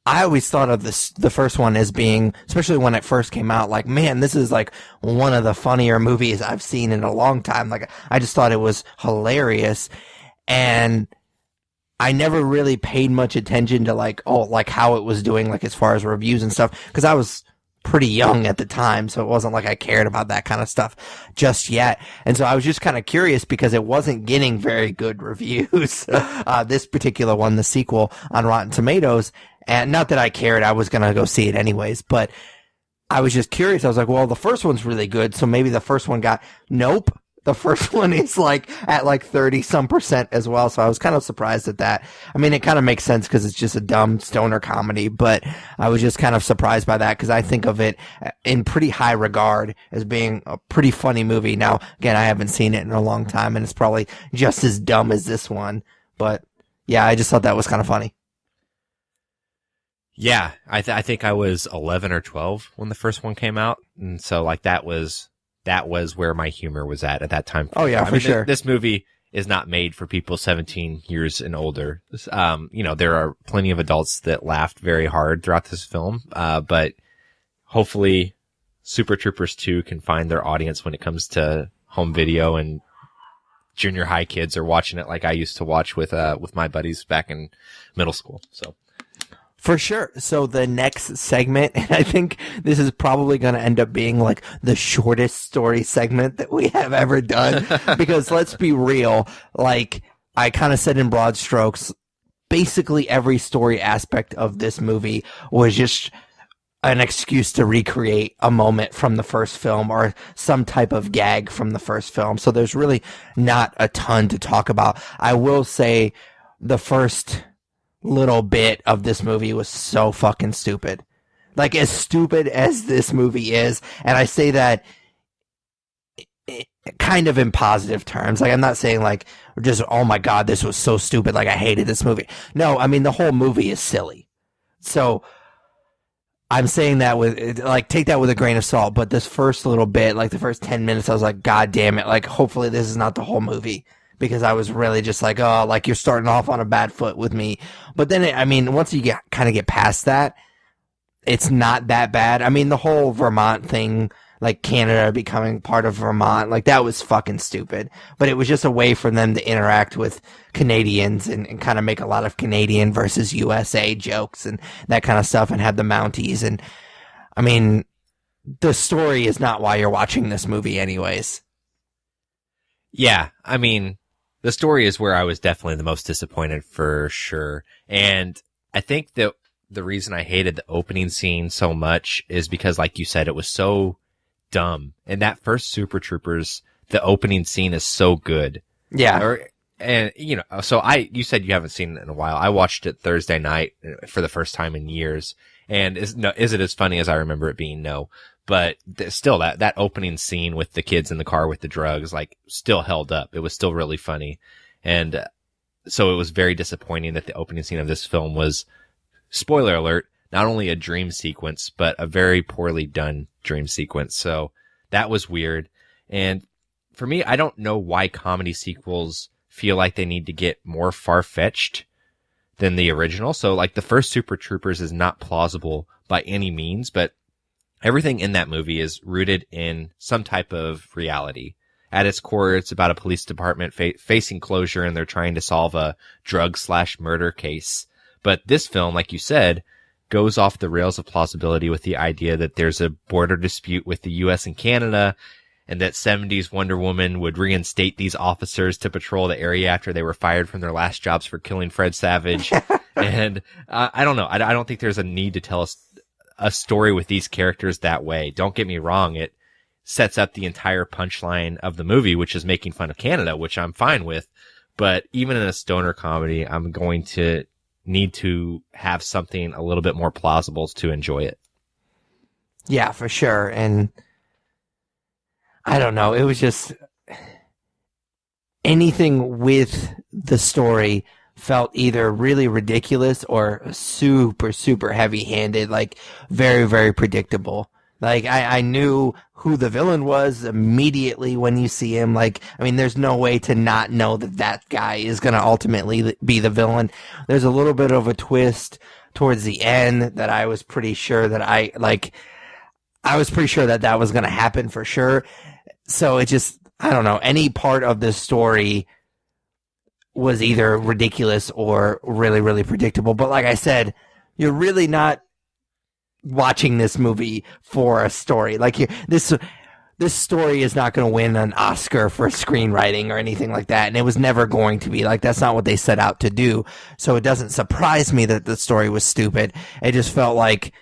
I always thought of the first one as being, especially when it first came out, like, man, this is like one of the funnier movies I've seen in a long time. Like, I just thought it was hilarious. And I never really paid much attention to like how it was doing, like as far as reviews and stuff, because I was pretty young at the time, so it wasn't like I cared about that kind of stuff just yet. And so I was just kind of curious because it wasn't getting very good reviews. This particular one, the sequel on Rotten Tomatoes, and not that I cared, I was gonna go see it anyways, but I was just curious. I was like, well, the first one's really good, so maybe the first one nope. The first one is like at like 30% as well. So I was kind of surprised at that. I mean, it kind of makes sense because it's just a dumb stoner comedy, but I was just kind of surprised by that because I think of it in pretty high regard as being a pretty funny movie. Now, again, I haven't seen it in a long time and it's probably just as dumb as this one, but yeah, I just thought that was kind of funny. Yeah, I think I was 11 or 12 when the first one came out. And so like that was where my humor was at that time. Oh yeah, for sure. This movie is not made for people 17 years and older. You know, there are plenty of adults that laughed very hard throughout this film. But hopefully Super Troopers 2 can find their audience when it comes to home video and junior high kids are watching it like I used to watch with my buddies back in middle school. So. For sure. So the next segment, and I think this is probably going to end up being like the shortest story segment that we have ever done, because let's be real, like I kind of said in broad strokes, basically every story aspect of this movie was just an excuse to recreate a moment from the first film or some type of gag from the first film. So there's really not a ton to talk about. I will say the first little bit of this movie was so fucking stupid. Like, as stupid as this movie is, and I say that kind of in positive terms. Like, I'm not saying like just, oh my god, this was so stupid, like I hated this movie. No, I mean the whole movie is silly. So I'm saying that with, like, take that with a grain of salt, but this first little bit, like the first 10 minutes, I was like, god damn it, like hopefully this is not the whole movie. Because I was really just like, oh, like you're starting off on a bad foot with me. But then, I mean, once you kind of get past that, it's not that bad. I mean, the whole Vermont thing, like Canada becoming part of Vermont, like that was fucking stupid. But it was just a way for them to interact with Canadians and kind of make a lot of Canadian versus USA jokes and that kind of stuff and have the Mounties. And I mean, the story is not why you're watching this movie anyways. Yeah, I mean, the story is where I was definitely the most disappointed for sure. And I think that the reason I hated the opening scene so much is because, like you said, it was so dumb. And that first Super Troopers, the opening scene is so good. Yeah. And, you know, so you said you haven't seen it in a while. I watched it Thursday night for the first time in years. And is it as funny as I remember it being? No. But still, that opening scene with the kids in the car with the drugs, like, still held up. It was still really funny. And so it was very disappointing that the opening scene of this film was, spoiler alert, not only a dream sequence, but a very poorly done dream sequence. So that was weird. And for me, I don't know why comedy sequels feel like they need to get more far-fetched than the original. So like the first Super Troopers is not plausible by any means, but everything in that movie is rooted in some type of reality. At its core, it's about a police department facing closure, and they're trying to solve a drug/murder case. But this film, like you said, goes off the rails of plausibility with the idea that there's a border dispute with the U.S. and Canada, and that 70s Wonder Woman would reinstate these officers to patrol the area after they were fired from their last jobs for killing Fred Savage. And I don't know. I don't think there's a need to tell us a story with these characters that way. Don't get me wrong. It sets up the entire punchline of the movie, which is making fun of Canada, which I'm fine with. But even in a stoner comedy, I'm going to need to have something a little bit more plausible to enjoy it. Yeah, for sure. And I don't know. It was just anything with the story felt either really ridiculous or super, super heavy-handed, like very, very predictable. Like, I knew who the villain was immediately when you see him. Like, I mean, there's no way to not know that that guy is going to ultimately be the villain. There's a little bit of a twist towards the end that I was pretty sure that I was pretty sure that that was going to happen for sure. So it just, I don't know, any part of this story was either ridiculous or really, really predictable. But like I said, you're really not watching this movie for a story. Like this story is not going to win an Oscar for screenwriting or anything like that. And it was never going to be. Like, that's not what they set out to do. So it doesn't surprise me that the story was stupid. It just felt like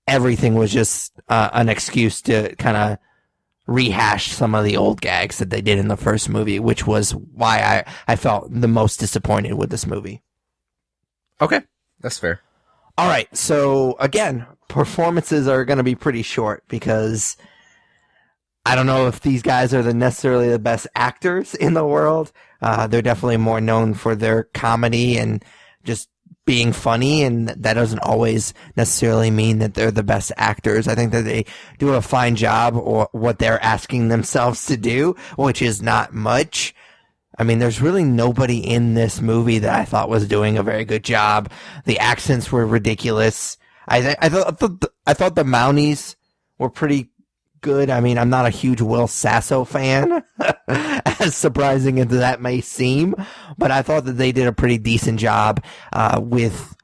everything was just an excuse to kind of rehash some of the old gags that they did in the first movie, which was why I felt the most disappointed with this movie. Okay, that's fair. All right, so again, performances are going to be pretty short because I don't know if these guys are necessarily the best actors in the world. They're definitely more known for their comedy and just being funny, and that doesn't always necessarily mean that they're the best actors. I think that they do a fine job or what they're asking themselves to do, which is not much. I mean, there's really nobody in this movie that I thought was doing a very good job. The accents were ridiculous. I thought the Mounties were pretty good. I mean, I'm not a huge Will Sasso fan, as surprising as that may seem, but I thought that they did a pretty decent job with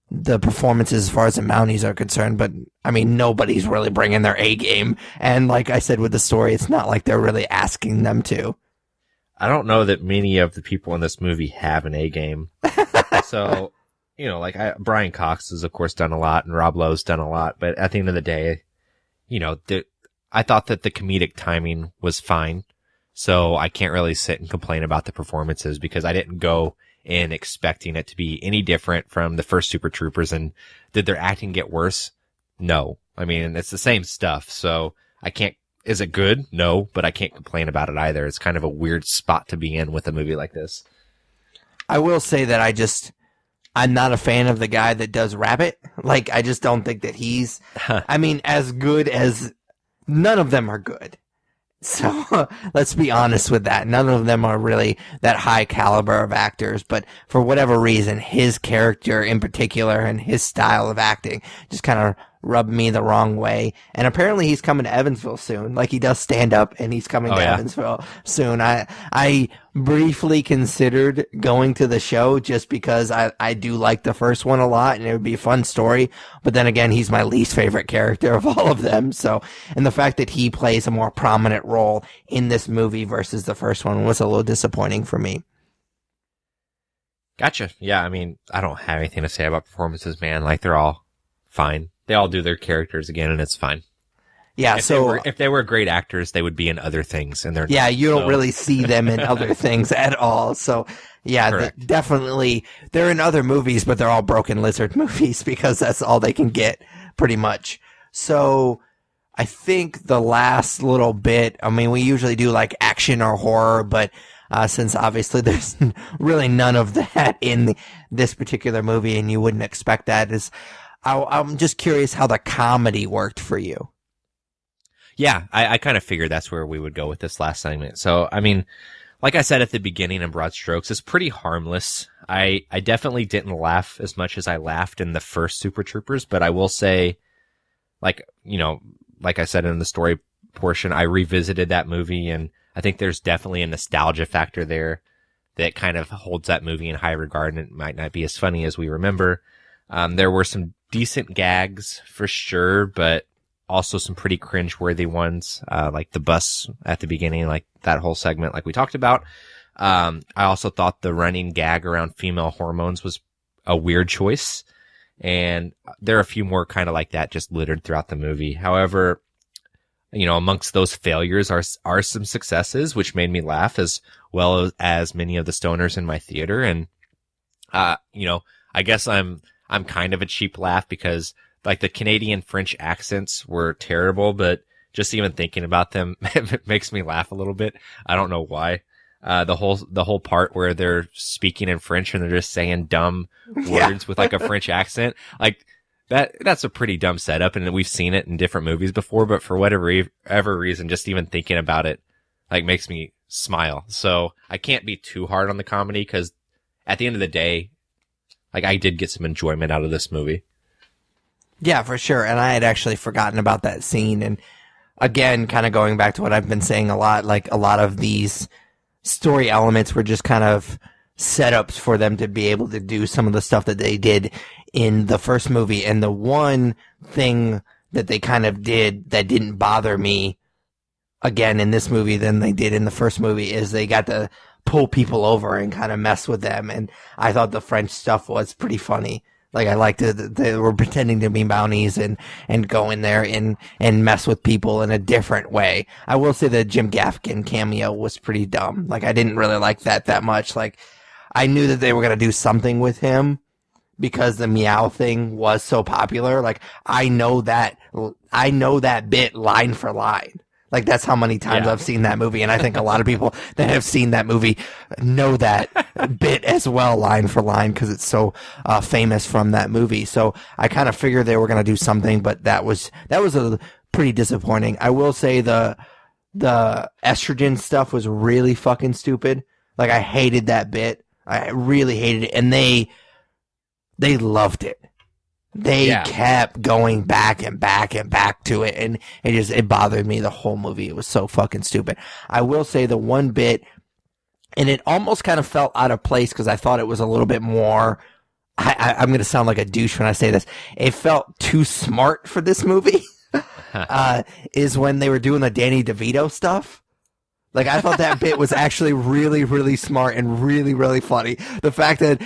the performances as far as the Mounties are concerned. But I mean, nobody's really bringing their A game, and like I said with the story, it's not like they're really asking them to. I don't know that many of the people in this movie have an A game. So, you know, like Brian Cox has of course done a lot, and Rob Lowe's done a lot, but at the end of the day, you know, I thought that the comedic timing was fine. So I can't really sit and complain about the performances because I didn't go in expecting it to be any different from the first Super Troopers. And did their acting get worse? No. I mean, it's the same stuff. So I can't, is it good? No, but I can't complain about it either. It's kind of a weird spot to be in with a movie like this. I will say that I'm not a fan of the guy that does Rabbit. Like, I just don't think that he's, I mean, as good as, none of them are good. So let's be honest with that. None of them are really that high caliber of actors, but for whatever reason, his character in particular and his style of acting just kind of rubbed me the wrong way. And apparently he's coming to Evansville soon. Like, he does stand up and he's coming to Evansville soon. I briefly considered going to the show just because I do like the first one a lot and it would be a fun story. But then again, he's my least favorite character of all of them. So, and the fact that he plays a more prominent role in this movie versus the first one was a little disappointing for me. Gotcha. Yeah, I mean, I don't have anything to say about performances, man. Like, they're all fine. They all do their characters again, and it's fine. Yeah, if they were great actors, they would be in other things, and they're yeah, not, you don't really see them in other things at all. So yeah, definitely they're in other movies, but they're all Broken Lizard movies because that's all they can get pretty much. So I think the last little bit, I mean, we usually do like action or horror, but since obviously there's really none of that in this particular movie, and you wouldn't expect that, I'm just curious how the comedy worked for you. Yeah, I kind of figured that's where we would go with this last segment. So, I mean, like I said at the beginning in broad strokes, it's pretty harmless. I definitely didn't laugh as much as I laughed in the first Super Troopers, but I will say, like, you know, like I said in the story portion, I revisited that movie, and I think there's definitely a nostalgia factor there that kind of holds that movie in high regard, and it might not be as funny as we remember. There were some decent gags for sure, but also some pretty cringe-worthy ones, like the bus at the beginning, like that whole segment, like we talked about. I also thought the running gag around female hormones was a weird choice, and there are a few more kind of like that just littered throughout the movie. However, you know, amongst those failures are some successes, which made me laugh, as well as many of the stoners in my theater. And, you know, I guess I'm kind of a cheap laugh because like the Canadian French accents were terrible, but just even thinking about them, it makes me laugh a little bit. I don't know why. The whole part where they're speaking in French and they're just saying dumb words with like a French accent, like that's a pretty dumb setup, and we've seen it in different movies before, but for whatever reason, just even thinking about it, like, makes me smile. So I can't be too hard on the comedy, because at the end of the day, like, I did get some enjoyment out of this movie. Yeah, for sure. And I had actually forgotten about that scene. And again, kind of going back to what I've been saying a lot, like a lot of these story elements were just kind of setups for them to be able to do some of the stuff that they did in the first movie. And the one thing that they kind of did that didn't bother me again in this movie than they did in the first movie is they got to pull people over and kind of mess with them. And I thought the French stuff was pretty funny. Like, I liked it that they were pretending to be bounties and go in there and mess with people in a different way. I will say the Jim Gaffigan cameo was pretty dumb. Like, I didn't really like that much. Like, I knew that they were going to do something with him because the meow thing was so popular. Like, I know that bit line for line. Like, that's how many times I've seen that movie. And I think a lot of people that have seen that movie know that bit as well, line for line, because it's so famous from that movie. So I kind of figured they were going to do something, but that was a pretty disappointing. I will say the estrogen stuff was really fucking stupid. Like, I hated that bit. I really hated it. And they loved it. They kept going back and back and back to it, and it bothered me the whole movie. It was so fucking stupid. I will say the one bit, and it almost kind of felt out of place because I thought it was a little bit more, I'm going to sound like a douche when I say this, it felt too smart for this movie, is when they were doing the Danny DeVito stuff. Like, I thought that bit was actually really, really smart and really, really funny. The fact that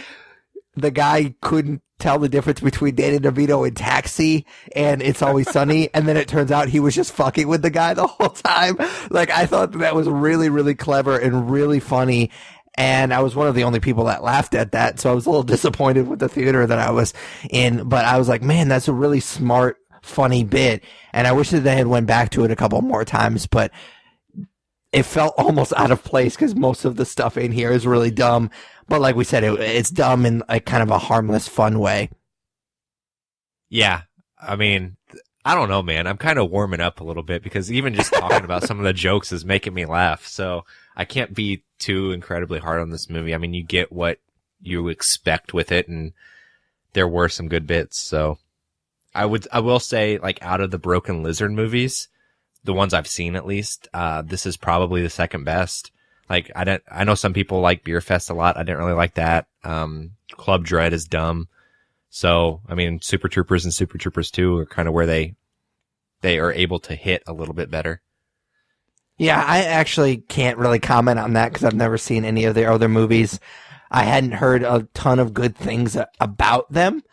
the guy couldn't tell the difference between Danny DeVito and Taxi and It's Always Sunny, and then it turns out he was just fucking with the guy the whole time. Like, I thought that was really, really clever and really funny, and I was one of the only people that laughed at that, so I was a little disappointed with the theater that I was in, but I was like, man, that's a really smart, funny bit, and I wish that they had went back to it a couple more times, but it felt almost out of place because most of the stuff in here is really dumb. But like we said, it's dumb in a kind of a harmless, fun way. Yeah. I mean, I don't know, man. I'm kind of warming up a little bit because even just talking about some of the jokes is making me laugh. So I can't be too incredibly hard on this movie. I mean, you get what you expect with it, and there were some good bits. So I will say, like, out of the Broken Lizard movies, the ones I've seen at least, this is probably the second best. Like, I know some people like Beer Fest a lot. I didn't really like that. Club Dread is dumb. So, I mean, Super Troopers and Super Troopers 2 are kind of where they are able to hit a little bit better. Yeah, I actually can't really comment on that because I've never seen any of their other movies. I hadn't heard a ton of good things about them.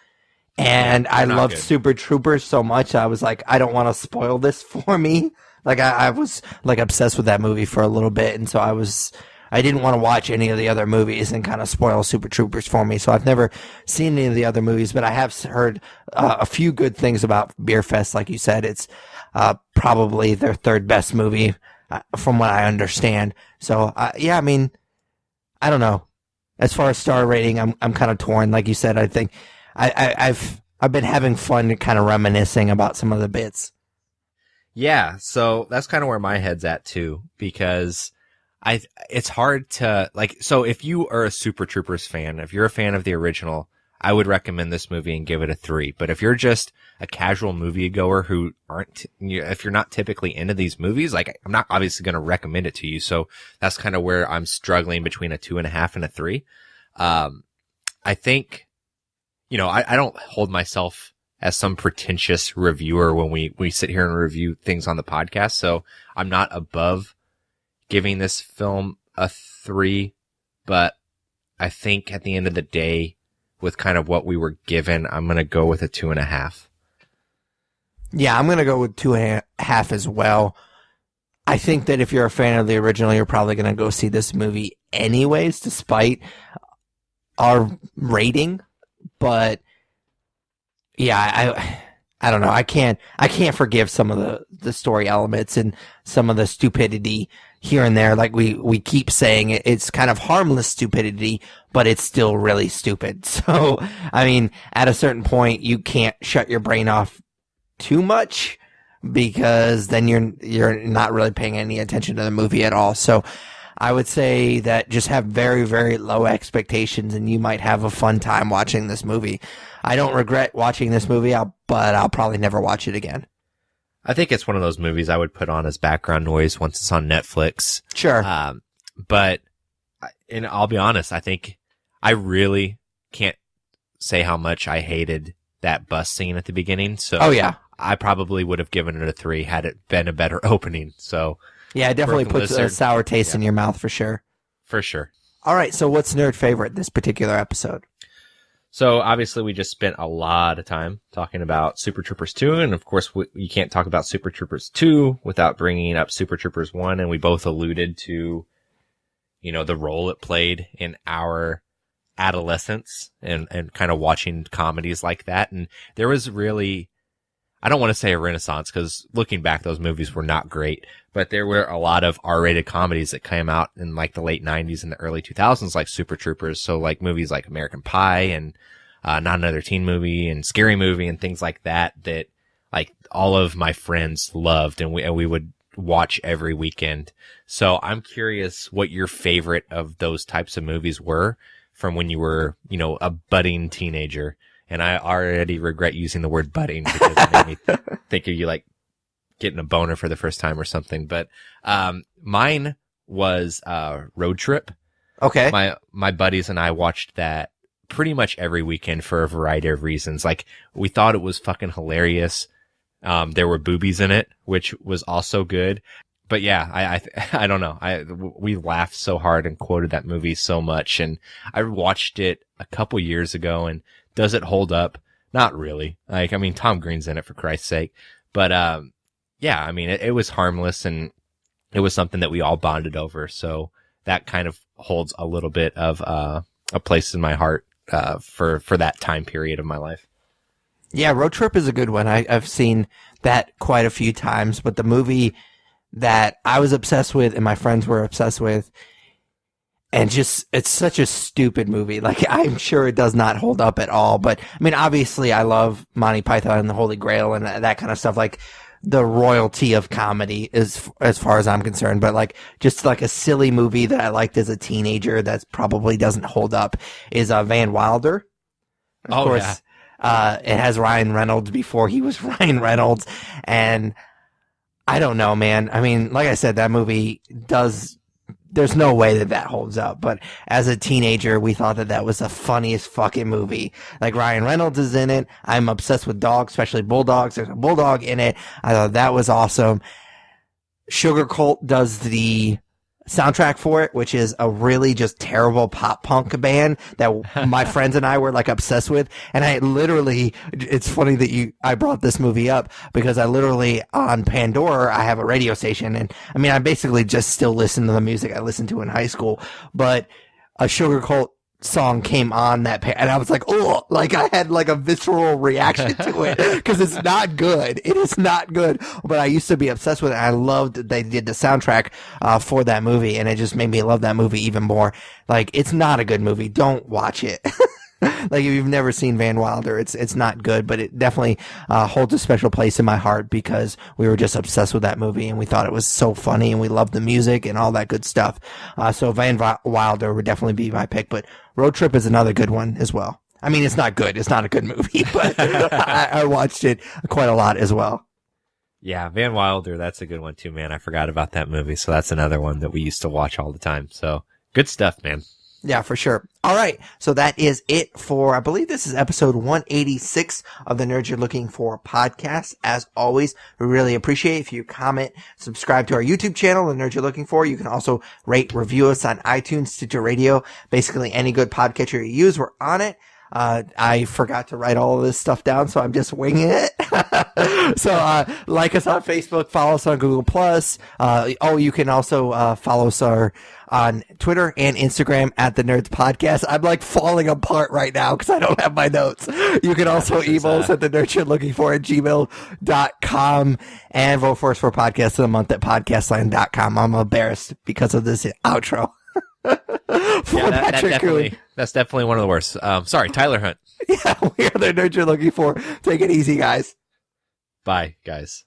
And I loved Super Troopers so much, I was like, I don't want to spoil this for me. Like, I was, like, obsessed with that movie for a little bit, and so I didn't want to watch any of the other movies and kind of spoil Super Troopers for me, so I've never seen any of the other movies, but I have heard a few good things about Beer Fest. Like you said, it's probably their third best movie, from what I understand. So, yeah, I mean, I don't know. As far as star rating, I'm kind of torn. Like you said, I think I've been having fun kind of reminiscing about some of the bits. Yeah, so that's kind of where my head's at too, because it's hard to so if you are a Super Troopers fan, if you're a fan of the original, I would recommend this movie and give it a 3. But if you're just a casual moviegoer who if you're not typically into these movies, like I'm not obviously going to recommend it to you. So that's kind of where I'm struggling between a 2.5 and a 3. I think, I don't hold myself as some pretentious reviewer when we sit here and review things on the podcast. So I'm not above giving this film a 3, but I think at the end of the day, with kind of what we were given, I'm going to go with a 2.5. Yeah, I'm going to go with 2.5 as well. I think that if you're a fan of the original, you're probably going to go see this movie anyways, despite our rating. But yeah, I don't know. I can't forgive some of the story elements and some of the stupidity here and there. Like we keep saying, it's kind of harmless stupidity, but it's still really stupid. So, I mean, at a certain point, you can't shut your brain off too much, because then you're not really paying any attention to the movie at all. So I would say that just have very, very low expectations and you might have a fun time watching this movie. I don't regret watching this movie, but I'll probably never watch it again. I think it's one of those movies I would put on as background noise once it's on Netflix. Sure. But I'll be honest, I think I really can't say how much I hated that bus scene at the beginning. So oh, yeah. I probably would have given it a 3 had it been a better opening. So yeah, it definitely puts a sour taste in your mouth for sure. For sure. All right, so what's nerd favorite this particular episode? So obviously we just spent a lot of time talking about Super Troopers 2, and of course you can't talk about Super Troopers 2 without bringing up Super Troopers 1, and we both alluded to, the role it played in our adolescence and kind of watching comedies like that. And there was really, I don't want to say a renaissance, because looking back, those movies were not great, but there were a lot of R-rated comedies that came out in like the late 90s and the early 2000s, like Super Troopers. So like movies like American Pie and Not Another Teen Movie and Scary Movie and things like that like all of my friends loved, and we would watch every weekend. So I'm curious what your favorite of those types of movies were from when you were, a budding teenager. And I already regret using the word budding because it made me think of you like getting a boner for the first time or something. But mine was Road Trip. Okay. My buddies and I watched that pretty much every weekend for a variety of reasons. Like, we thought it was fucking hilarious. There were boobies in it, which was also good. But yeah, I don't know. We laughed so hard and quoted that movie so much. And I watched it a couple years ago, and does it hold up? Not really. Like, I mean, Tom Green's in it, for Christ's sake. But, yeah, I mean, it was harmless, and it was something that we all bonded over. So that kind of holds a little bit of, a place in my heart, for that time period of my life. Yeah, Road Trip is a good one. I've seen that quite a few times, but the movie that I was obsessed with and my friends were obsessed with, and just, it's such a stupid movie. Like, I'm sure it does not hold up at all. But, I mean, obviously I love Monty Python and the Holy Grail and that kind of stuff. Like, the royalty of comedy is, as far as I'm concerned. But, like, just like a silly movie that I liked as a teenager that probably doesn't hold up is Van Wilder. Of course, yeah. It has Ryan Reynolds before he was Ryan Reynolds. And I don't know, man. I mean, like I said, that movie there's no way that holds up. But as a teenager, we thought that was the funniest fucking movie. Like, Ryan Reynolds is in it. I'm obsessed with dogs, especially bulldogs. There's a bulldog in it. I thought that was awesome. Sugar Cult does the soundtrack for it, which is a really just terrible pop punk band that my friends and I were like obsessed with. And it's funny that I brought this movie up because I literally, on Pandora, I have a radio station, and I mean, I basically just still listen to the music I listened to in high school, but a Sugar Cult song came on and I was like, oh, like I had like a visceral reaction to it because it's not good. It is not good. But I used to be obsessed with it. I loved that they did the soundtrack for that movie, and it just made me love that movie even more. Like, it's not a good movie. Don't watch it. Like, if you've never seen Van Wilder, it's not good, but it definitely holds a special place in my heart because we were just obsessed with that movie and we thought it was so funny and we loved the music and all that good stuff. So Van Wilder would definitely be my pick, but Road Trip is another good one as well. I mean, it's not good. It's not a good movie, but I watched it quite a lot as well. Yeah, Van Wilder, that's a good one too, man. I forgot about that movie. So that's another one that we used to watch all the time. So good stuff, man. Yeah, for sure. All right. So that is it for, I believe this is episode 186 of the Nerds You're Looking For podcast. As always, we really appreciate it if you comment, subscribe to our YouTube channel, The Nerds You're Looking For. You can also rate, review us on iTunes, Stitcher Radio, basically any good podcatcher you use. We're on it. I forgot to write all of this stuff down, so I'm just winging it. So, like us on Facebook, follow us on Google Plus. You can also, follow us on Twitter and Instagram at the Nerds Podcast. I'm like falling apart right now because I don't have my notes. You can also email us at the Nerds You're Looking For at gmail.com and vote for us for podcast of the month at podcastland.com. I'm embarrassed because of this outro. That's definitely one of the worst. Sorry, Tyler Hunt. Yeah, we are the Nerds You're Looking For. Take it easy, guys. Bye, guys.